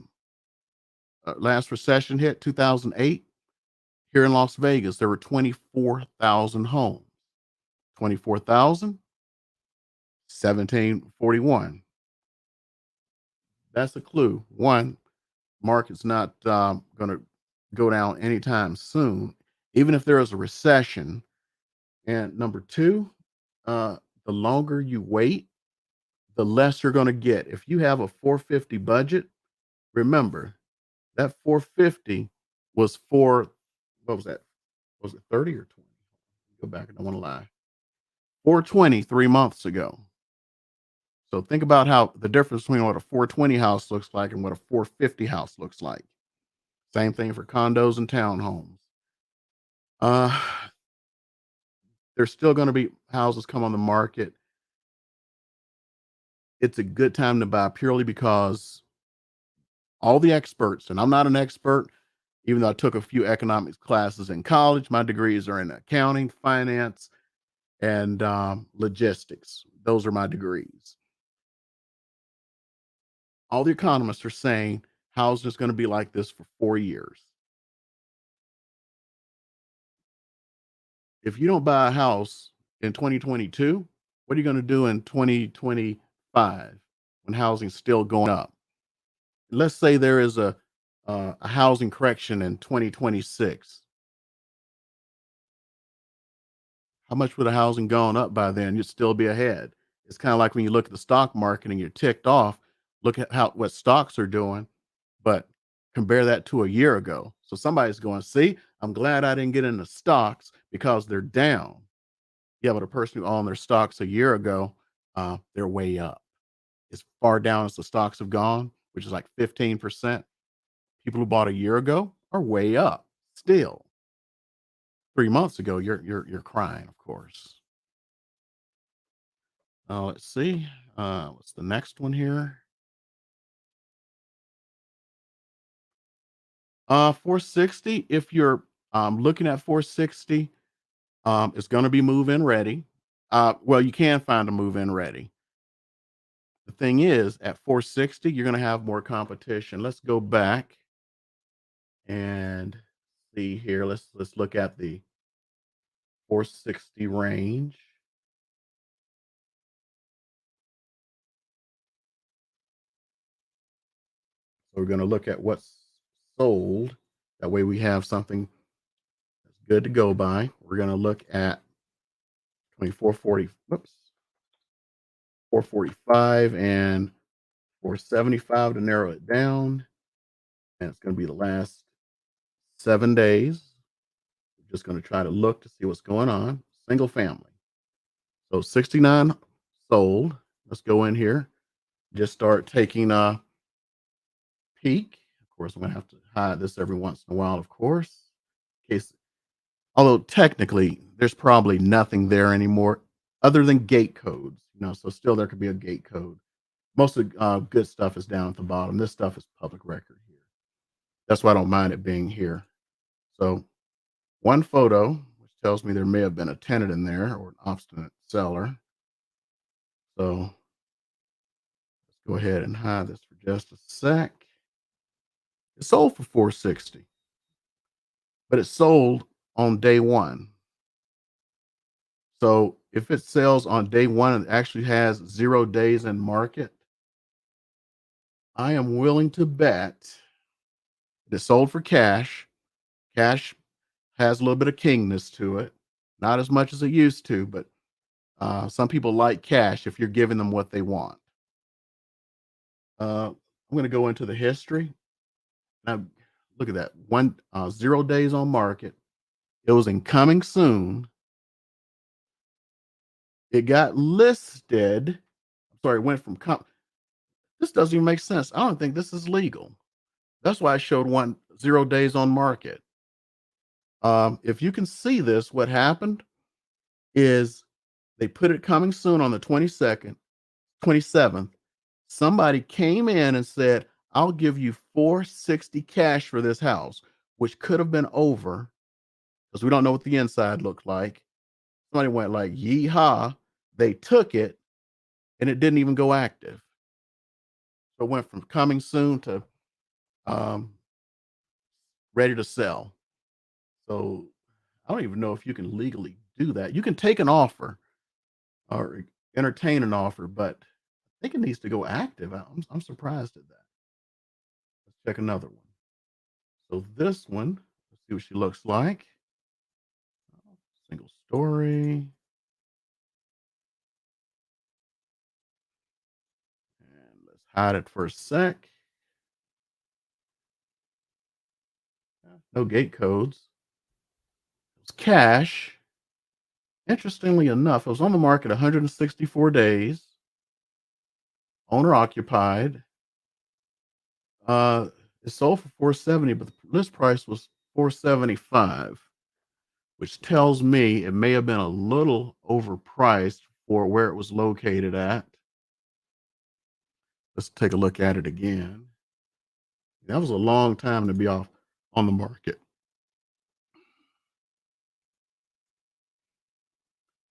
last recession hit, 2008, here in Las Vegas, there were 24,000 homes. 24,000, 1741. That's a clue. One, market's not going to go down anytime soon, even if there is a recession. And number two, the longer you wait, the less you're going to get. If you have a 450 budget, remember that 450 was for, what was that? Was it 30 or 20? Go back. I don't want to lie. 420 3 months ago. So think about how the difference between what a 420 house looks like and what a 450 house looks like. Same thing for condos and townhomes. Uh, there's still going to be houses come on the market. It's a good time to buy purely because all the experts, and I'm not an expert, even though I took a few economics classes in college. My degrees are in accounting, finance, and logistics. Those are my degrees. All the economists are saying housing is going to be like this for 4 years. If you don't buy a house in 2022, what are you going to do in 2025 when housing's still going up? Let's say there is a housing correction in 2026. How much would the housing gone up by then? You'd still be ahead. It's kind of like when you look at the stock market and you're ticked off. Look at how what stocks are doing, but compare that to a year ago. So somebody's going, see, I'm glad I didn't get into stocks because they're down. Yeah, but a person who owned their stocks a year ago, they're way up. As far down as the stocks have gone, which is like 15%. People who bought a year ago are way up still. 3 months ago, you're crying, of course. Let's see. What's the next one here? 460. If you're looking at 460, it's going to be move-in ready. Well, you can find a move-in ready. The thing is, at 460, you're going to have more competition. Let's go back and see here. Let's look at the 460 range. So we're going to look at what's sold. That way we have something that's good to go by. We're going to look at 2440, whoops, 445 and 475 to narrow it down. And it's going to be the last 7 days. We're just going to try to look to see what's going on. Single family. So 69 sold. Let's go in here. Just start taking a peek. Of course, I'm going to have to hide this every once in a while, of course. In case, although technically there's probably nothing there anymore other than gate codes, so still there could be a gate code. Most of the good stuff is down at the bottom. This stuff is public record here. That's why I don't mind it being here. So one photo, which tells me there may have been a tenant in there or an obstinate seller. So let's go ahead and hide this for just a sec. It sold for 460, but it sold on day one. So if it sells on day one and actually has 0 days in market, I am willing to bet it sold for cash. Cash Has a little bit of kingness to it. Not as much as it used to, but some people like cash if you're giving them what they want. I'm going to go into the history. Now, look at that. 0 days on market. It was in coming soon. It got listed. Sorry, it went from this doesn't even make sense. I don't think this is legal. That's why I showed 0 days on market. If you can see this, what happened is they put it coming soon on the 22nd, 27th. Somebody came in and said, I'll give you 460 cash for this house, which could have been over because we don't know what the inside looked like. Somebody went like, yeehaw. They took it and it didn't even go active. So it went from coming soon to um, ready to sell. So I don't even know if you can legally do that. You can take an offer or entertain an offer, but I think it needs to go active. I'm surprised at that. Let's check another one. So this one, let's see what she looks like. Single story. And let's hide it for a sec. No gate codes. It's cash. Interestingly enough, it was on the market 164 days, owner occupied. Uh, it sold for 470, but the list price was 475, which tells me it may have been a little overpriced for where it was located at. Let's take a look at it again. That was a long time to be off on the market.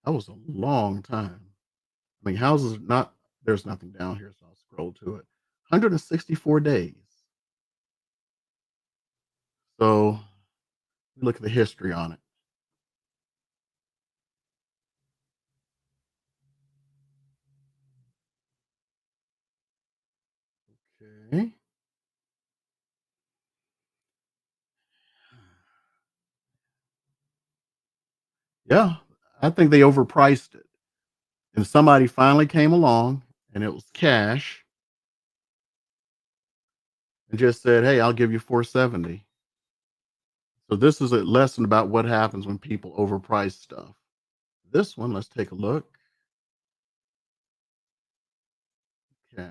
That was a long time. I mean, houses not there's nothing down here, so I'll scroll to it. 164 days. So look at the history on it. Okay. Yeah, I think they overpriced it. And somebody finally came along and it was cash and just said, "Hey, I'll give you 470." So this is a lesson about what happens when people overprice stuff. This one, let's take a look. Okay.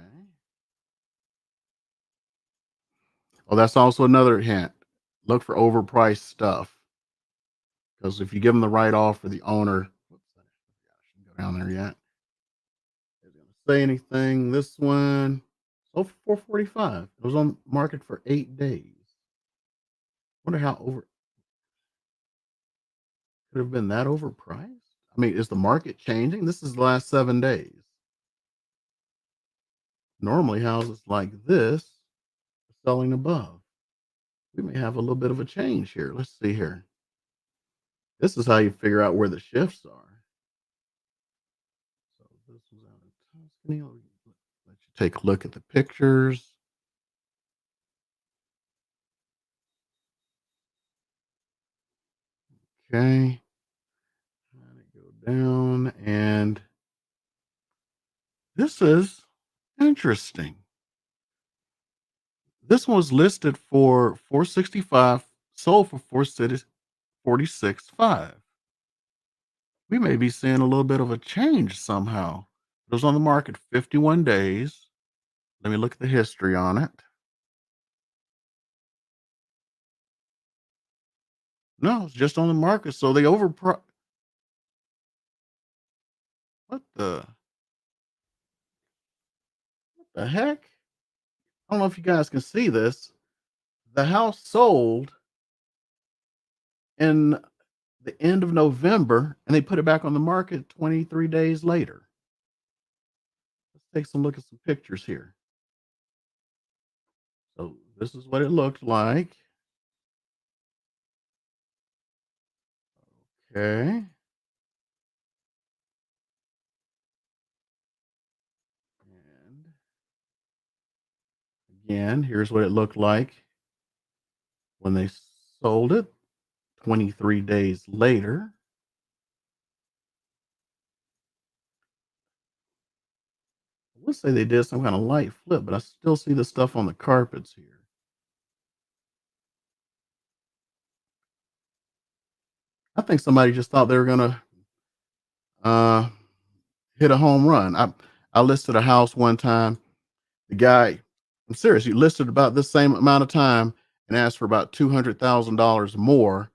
Oh, that's also another hint. Look for overpriced stuff because if you give them the right offer, the owner, whoops, I shouldn't go down there yet. Is going to say anything. This one, oh, for 445. It was on market for 8 days. Wonder how over could have been that overpriced. I mean, is the market changing? This is the last 7 days. Normally, houses like this are selling above. We may have a little bit of a change here. Let's see here. This is how you figure out where the shifts are. So this was out in Tuscany. Let you take a look at the pictures. Okay. Let it go down. And this is interesting. This one was listed for 465, sold for 446.5. We may be seeing a little bit of a change somehow. It was on the market 51 days. Let me look at the history on it. No, it's just on the market. So they overpriced. What the heck? I don't know if you guys can see this. The house sold in the end of November and they put it back on the market 23 days later. Let's take some look at some pictures here. So this is what it looked like. Okay. And again, here's what it looked like when they sold it. 23 days later. Let's say they did some kind of light flip, but I still see the stuff on the carpets here. I think somebody just thought they were gonna uh, hit a home run. I listed a house one time. The guy, I'm serious, he listed about this same amount of time and asked for about $200,000 more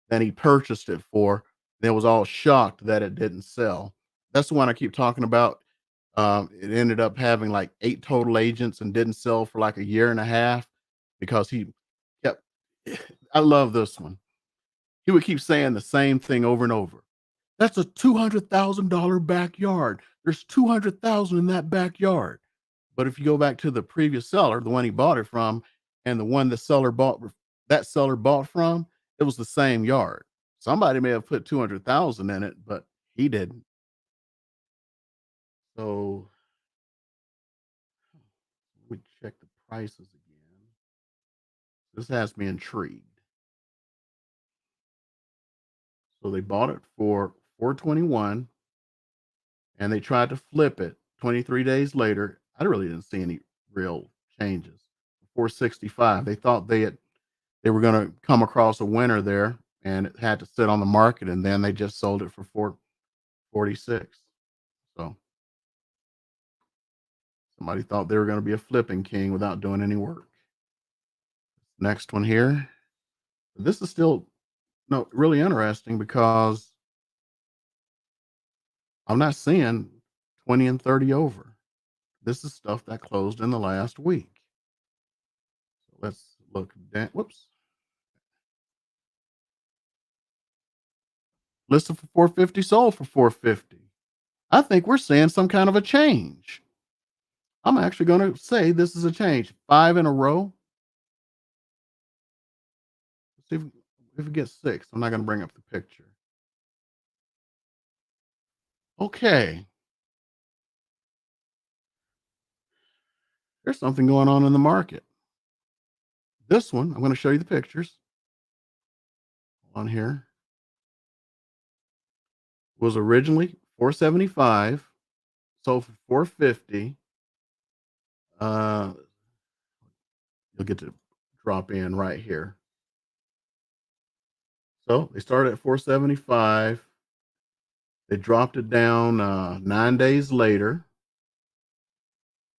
than he purchased it for. They was all shocked that it didn't sell. That's the one I keep talking about. It ended up having like 8 total agents and didn't sell for like a year and a half because he kept I love this one. He would keep saying the same thing over and over. That's a $200,000 backyard. There's 200,000 in that backyard. But if you go back to the previous seller, the one he bought it from, and the one the seller bought that seller bought from, it was the same yard. Somebody may have put 200,000 in it, but he didn't. So we check the prices again. This has me intrigued. So they bought it for 421 and they tried to flip it 23 days later. I really didn't see any real changes. 465. They thought they were going to come across a winner there and it had to sit on the market and then they just sold it for 446. So somebody thought they were going to be a flipping king without doing any work. Next one here. This is still no really interesting because I'm not seeing 20 and 30 over. This is stuff that closed in the last week. So let's look down. Whoops. Listed for 450, sold for 450. I think we're seeing some kind of a change. I'm actually going to say this is a change. 5 in a row. Let's see if we get 6. I'm not going to bring up the picture. Okay. There's something going on in the market. This one, I'm going to show you the pictures on here, was originally 475, sold for 450. Uh, you'll get to drop in right here. So they started at 475. They dropped it down 9 days later.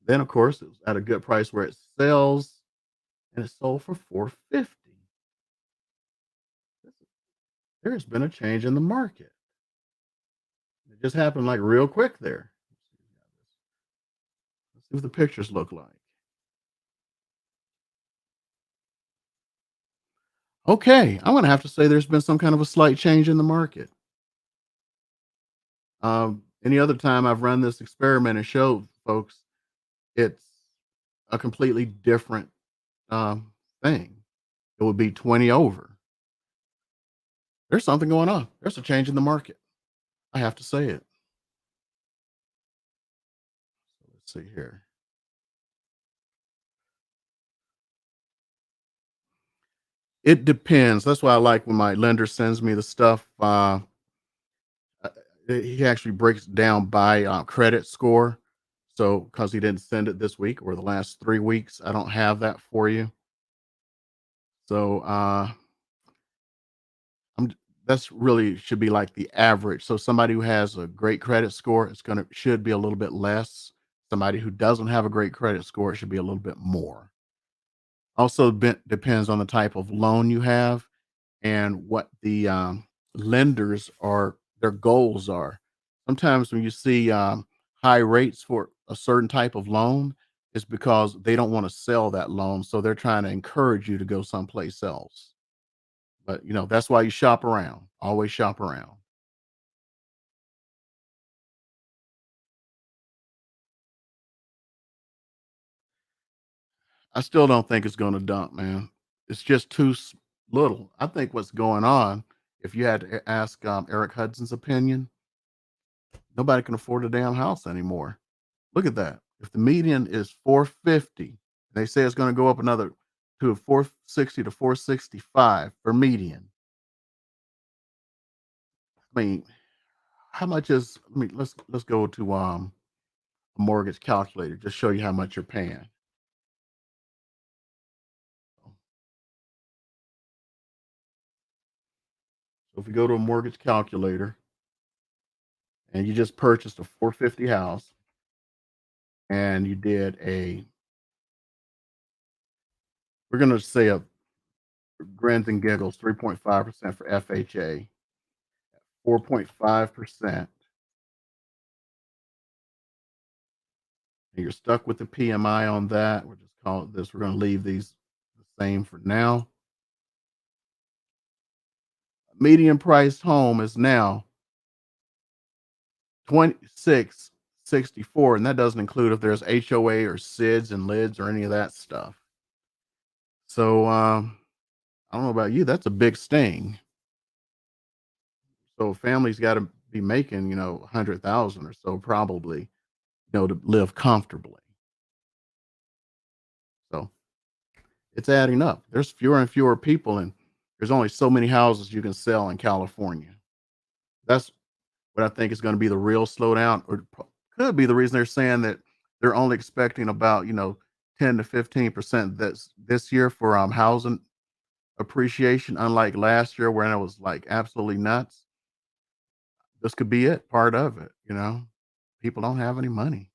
Then, of course, it was at a good price where it sells, and it sold for 450. There's been a change in the market. It just happened like real quick there. Let's see what the pictures look like. Okay, I'm gonna have to say there's been some kind of a slight change in the market. Any other time I've run this experiment and showed folks it's a completely different thing. It would be 20 over. There's something going on. There's a change in the market. I have to say it. Let's see here. It depends. That's why I like when my lender sends me the stuff. Uh, he actually breaks it down by credit score. So, because he didn't send it this week or the last 3 weeks, I don't have that for you. So, I'm that's really should be like the average. So, somebody who has a great credit score, it's gonna should be a little bit less. Somebody who doesn't have a great credit score, it should be a little bit more. Also, depends on the type of loan you have and what the lenders are their goals are. Sometimes when you see high rates for a certain type of loan, it's because they don't want to sell that loan, so they're trying to encourage you to go someplace else. But that's why you shop around. Always shop around. I still don't think it's going to dump, man. It's just too little. I think what's going on, if you had to ask Eric Hudson's opinion, nobody can afford a damn house anymore. Look at that. If the median is 450, they say it's going to go up another to 460 to 465 for median. I mean, how much is I mean, let's go to a mortgage calculator, just show you how much you're paying. So if you go to a mortgage calculator and you just purchased a 450 house and you did a we're gonna say a grins and giggles 3.5% for FHA, 4.5%, and you're stuck with the PMI on that. We're just call it this. We're gonna leave these the same for now. Median priced home is now 2664, and that doesn't include if there's HOA or SIDS and lids or any of that stuff. So I don't know about you, that's a big sting. So families got to be making, 100,000 or so probably, to live comfortably. So it's adding up. There's fewer and fewer people, and there's only so many houses you can sell in California. That's what I think is going to be the real slowdown, or could be the reason they're saying that they're only expecting about 10 to 15% this year for housing appreciation, unlike last year when it was like absolutely nuts. This could be it, part of it. People don't have any money.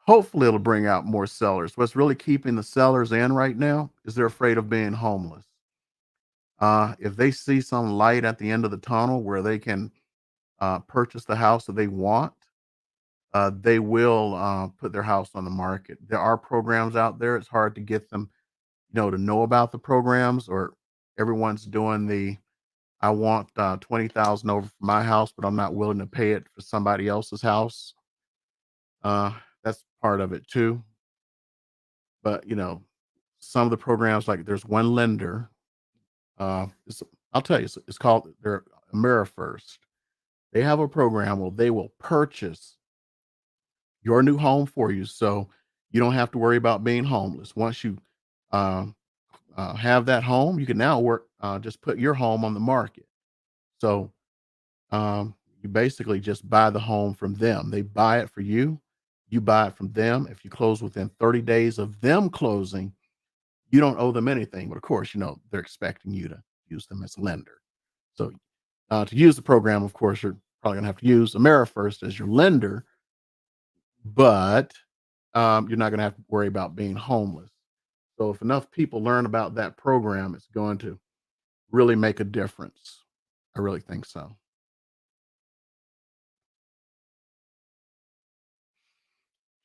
Hopefully, it'll bring out more sellers. What's really keeping the sellers in right now is they're afraid of being homeless. If they see some light at the end of the tunnel where they can purchase the house that they want, they will put their house on the market. There are programs out there. It's hard to get them, to know about the programs, or everyone's doing the I want 20,000 over for my house, but I'm not willing to pay it for somebody else's house. Uh, that's part of it too. But some of the programs, like there's one lender. It's, I'll tell you, it's called they're AmeriFirst. They have a program where they will purchase your new home for you, so you don't have to worry about being homeless. Once you uh, have that home, you can now work just put your home on the market. So you basically just buy the home from them. They buy it for you. You buy it from them. If you close within 30 days of them closing, you don't owe them anything. But of course, they're expecting you to use them as a lender. So to use the program, of course, you're probably going to have to use AmeriFirst as your lender, but you're not going to have to worry about being homeless. So if enough people learn about that program, it's going to really make a difference. I really think so.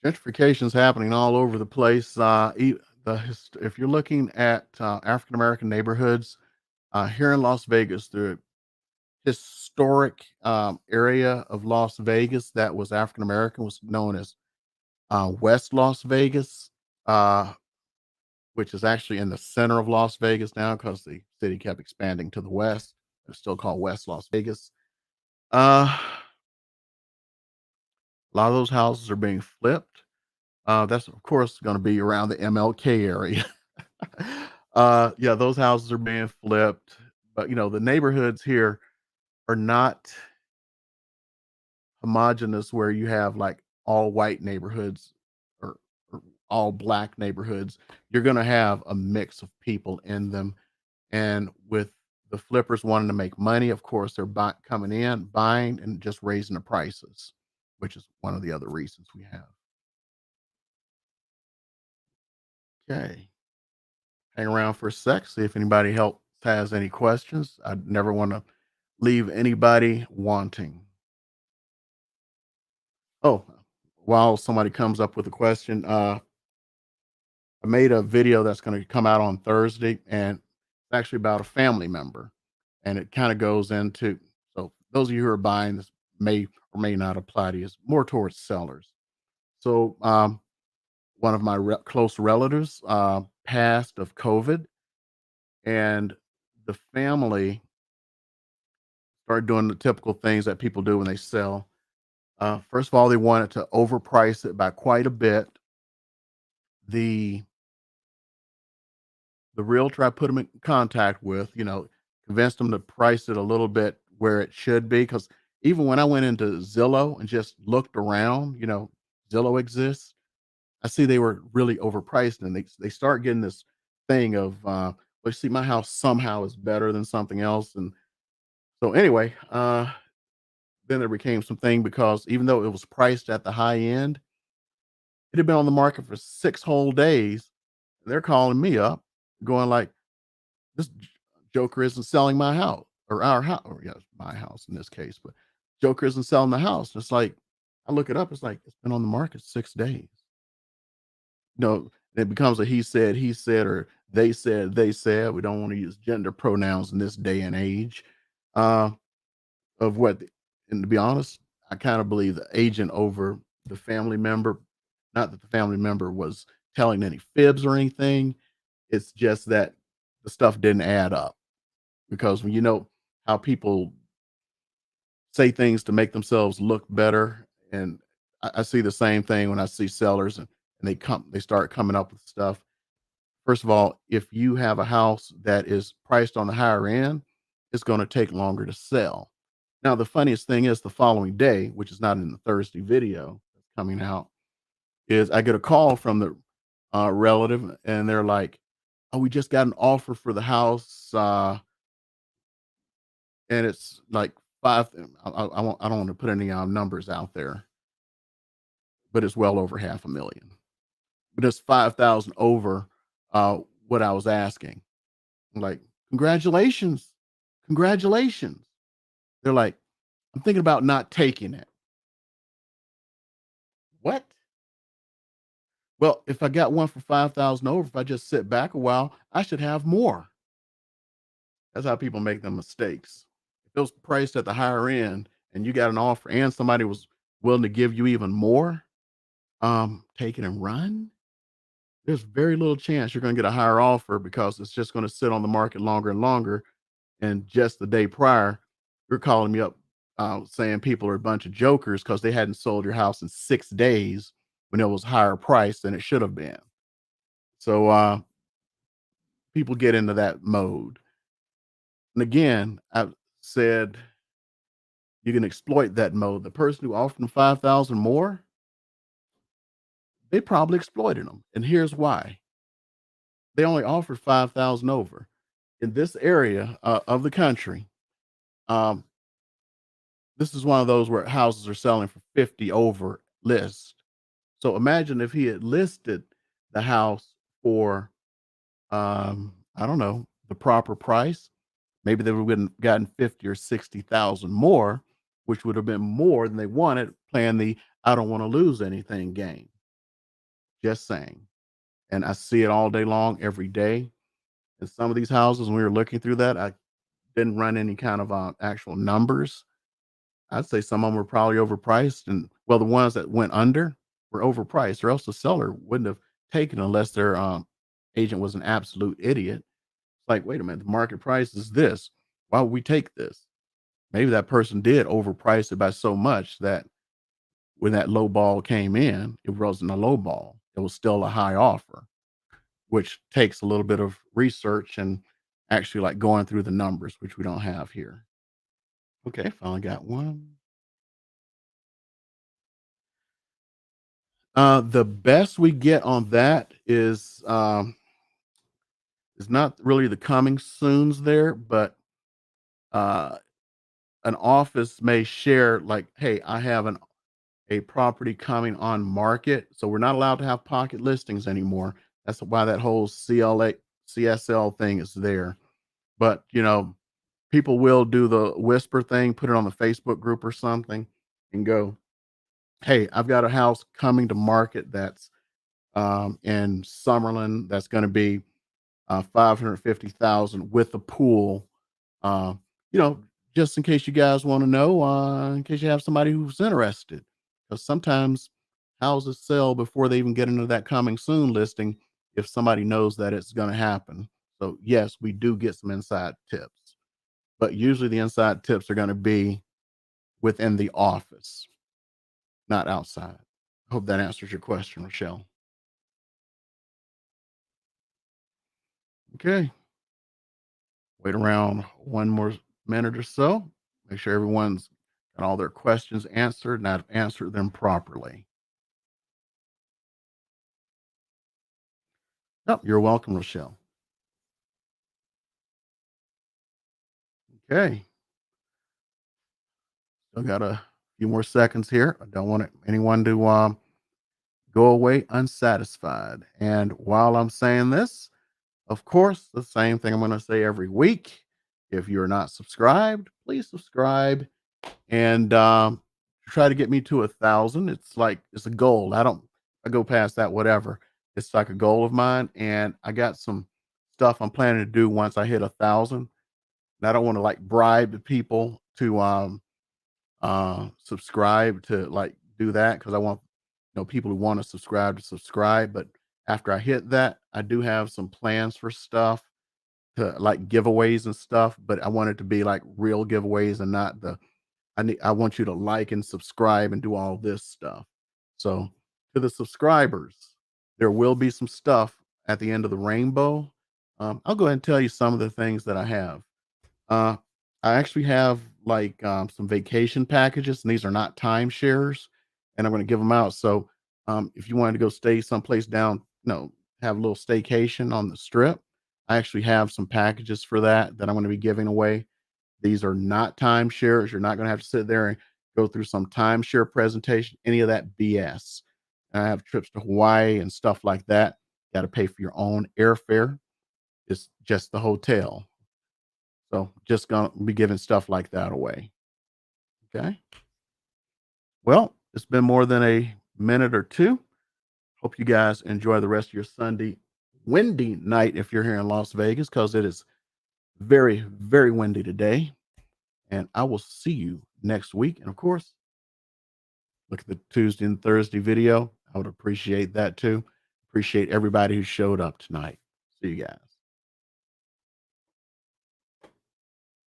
Gentrification is happening all over the place. If you're looking at African American neighborhoods here in Las Vegas, the historic area of Las Vegas that was African American was known as West Las Vegas, uh, which is actually in the center of Las Vegas now because the city kept expanding to the west. It's still called West Las Vegas. Uh, a lot of those houses are being flipped. That's of course going to be around the MLK area. Yeah, those houses are being flipped, but the neighborhoods here are not homogeneous where you have like all white neighborhoods or all black neighborhoods. You're going to have a mix of people in them, and with the flippers wanting to make money, of course, they're coming in, buying, and just raising the prices, which is one of the other reasons we have. Okay. Hang around for a sec, see if anybody else has any questions. I never want to leave anybody wanting. Oh, while somebody comes up with a question, I made a video that's going to come out on Thursday, and it's actually about a family member, and it kind of goes into so those of you who are buying this may or may not apply to you. It's more towards sellers. So, one of my close relatives passed of COVID, and the family started doing the typical things that people do when they sell. First of all, they wanted to overprice it by quite a bit. The the realtor I put them in contact with, convinced them to price it a little bit where it should be. Because even when I went into Zillow and just looked around, Zillow exists, I see they were really overpriced, and they start getting this thing of, "Well, see, my house somehow is better than something else," and so anyway, then there became some thing because even though it was priced at the high end, it had been on the market for 6 whole days. They're calling me up going like, "This joker isn't selling my house or our house," or yes, my house in this case, but "Joker isn't selling the house." It's like, I look it up, it's like, it's been on the market 6 days. It becomes a he said, or they said. We don't wanna use gender pronouns in this day and age, uh, of what and to be honest, I kinda believe the agent over the family member. Not that the family member was telling any fibs or anything, it's just that the stuff didn't add up, because when you know how people say things to make themselves look better, and I see the same thing when I see sellers, and they start coming up with stuff. First of all, if you have a house that is priced on the higher end, it's gonna take longer to sell. Now, the funniest thing is the following day, which is not in the Thursday video that's coming out, is I get a call from the, relative, and they're like, "Oh, we just got an offer for the house, and it's like 5." I don't wanna put any, numbers out there, but it's well over 500,000. But it's 5,000 over, what I was asking. I'm like, "Congratulations, congratulations." They're like, "I'm thinking about not taking it." "What?" "Well, if I got one for 5,000 over, if I just sit back a while, I should have more." That's how people make them mistakes. If it was priced at the higher end and you got an offer and somebody was willing to give you even more, take it and run. There's very little chance you're gonna get a higher offer, because it's just gonna sit on the market longer and longer. And just the day prior, you're calling me up, saying people are a bunch of jokers because they hadn't sold your house in 6 days when it was higher price than it should have been. So people get into that mode. And again, I've said you can exploit that mode. The person who offered them 5,000 more, they probably exploited them. And here's why: they only offered 5,000 over. In this area of the country, um, this is one of those where houses are selling for 50 over list. So imagine if he had listed the house for, I don't know, the proper price. Maybe they would have gotten 50 or 60,000 more, which would have been more than they wanted, playing the I don't want to lose anything game. Just saying. And I see it all day long, every day. And some of these houses, when we were looking through that, I didn't run any kind of actual numbers. I'd say some of them were probably overpriced, and well, the ones that went under were overpriced, or else the seller wouldn't have taken unless their, agent was an absolute idiot. It's like, "Wait a minute, the market price is this. Why would we take this?" Maybe that person did overprice it by so much that when that low ball came in, it wasn't a low ball. It was still a high offer, which takes a little bit of research and actually, like, going through the numbers, which we don't have here. Okay, finally got one. The best we get on that is not really the coming soons there, but uh, an office may share like, "Hey, I have a property coming on market," so we're not allowed to have pocket listings anymore. That's why that whole CSL thing is there. But people will do the whisper thing, put it on the Facebook group or something, and go, "Hey, I've got a house coming to market that's in Summerlin that's going to be 550,000 with a pool." Uh, you know, just in case you guys want to know, in case you have somebody who's interested, because sometimes houses sell before they even get into that coming soon listing if somebody knows that it's going to happen. So yes, we do get some inside tips, but usually the inside tips are going to be within the office, not outside. Hope that answers your question, Rochelle. Okay. Wait around one more minute or so. Make sure everyone's got all their questions answered and I've answered them properly. Yep, you're welcome, Rochelle. Okay. Still got a few more seconds here. I don't want anyone to go away unsatisfied. And while I'm saying this, of course, the same thing I'm going to say every week. If you're not subscribed, please subscribe and try to get me to 1,000. It's like it's a goal. I go past that, whatever. It's like a goal of mine, and I got some stuff I'm planning to do once I hit 1,000. And I don't want to like bribe the people to subscribe to like do that because I want people who want to subscribe to subscribe. But after I hit that, I do have some plans for stuff to like giveaways and stuff. But I want it to be like real giveaways and not the I want you to like and subscribe and do all this stuff. So to the subscribers, there will be some stuff at the end of the rainbow. I'll go ahead and tell you some of the things that I have. Uh, I actually have like some vacation packages, and these are not timeshares, and I'm going to give them out. So if you wanted to go stay someplace down, have a little staycation on the strip, I actually have some packages for that I'm going to be giving away. These are not timeshares. You're not going to have to sit there and go through some timeshare presentation, any of that BS. I have trips to Hawaii and stuff like that. Got to pay for your own airfare. It's just the hotel. So just gonna be giving stuff like that away. Okay. Well, it's been more than a minute or two. Hope you guys enjoy the rest of your Sunday windy night if you're here in Las Vegas, because it is very, very windy today. And I will see you next week. And of course, look at the Tuesday and Thursday video. I would appreciate that too. Appreciate everybody who showed up tonight. See you guys.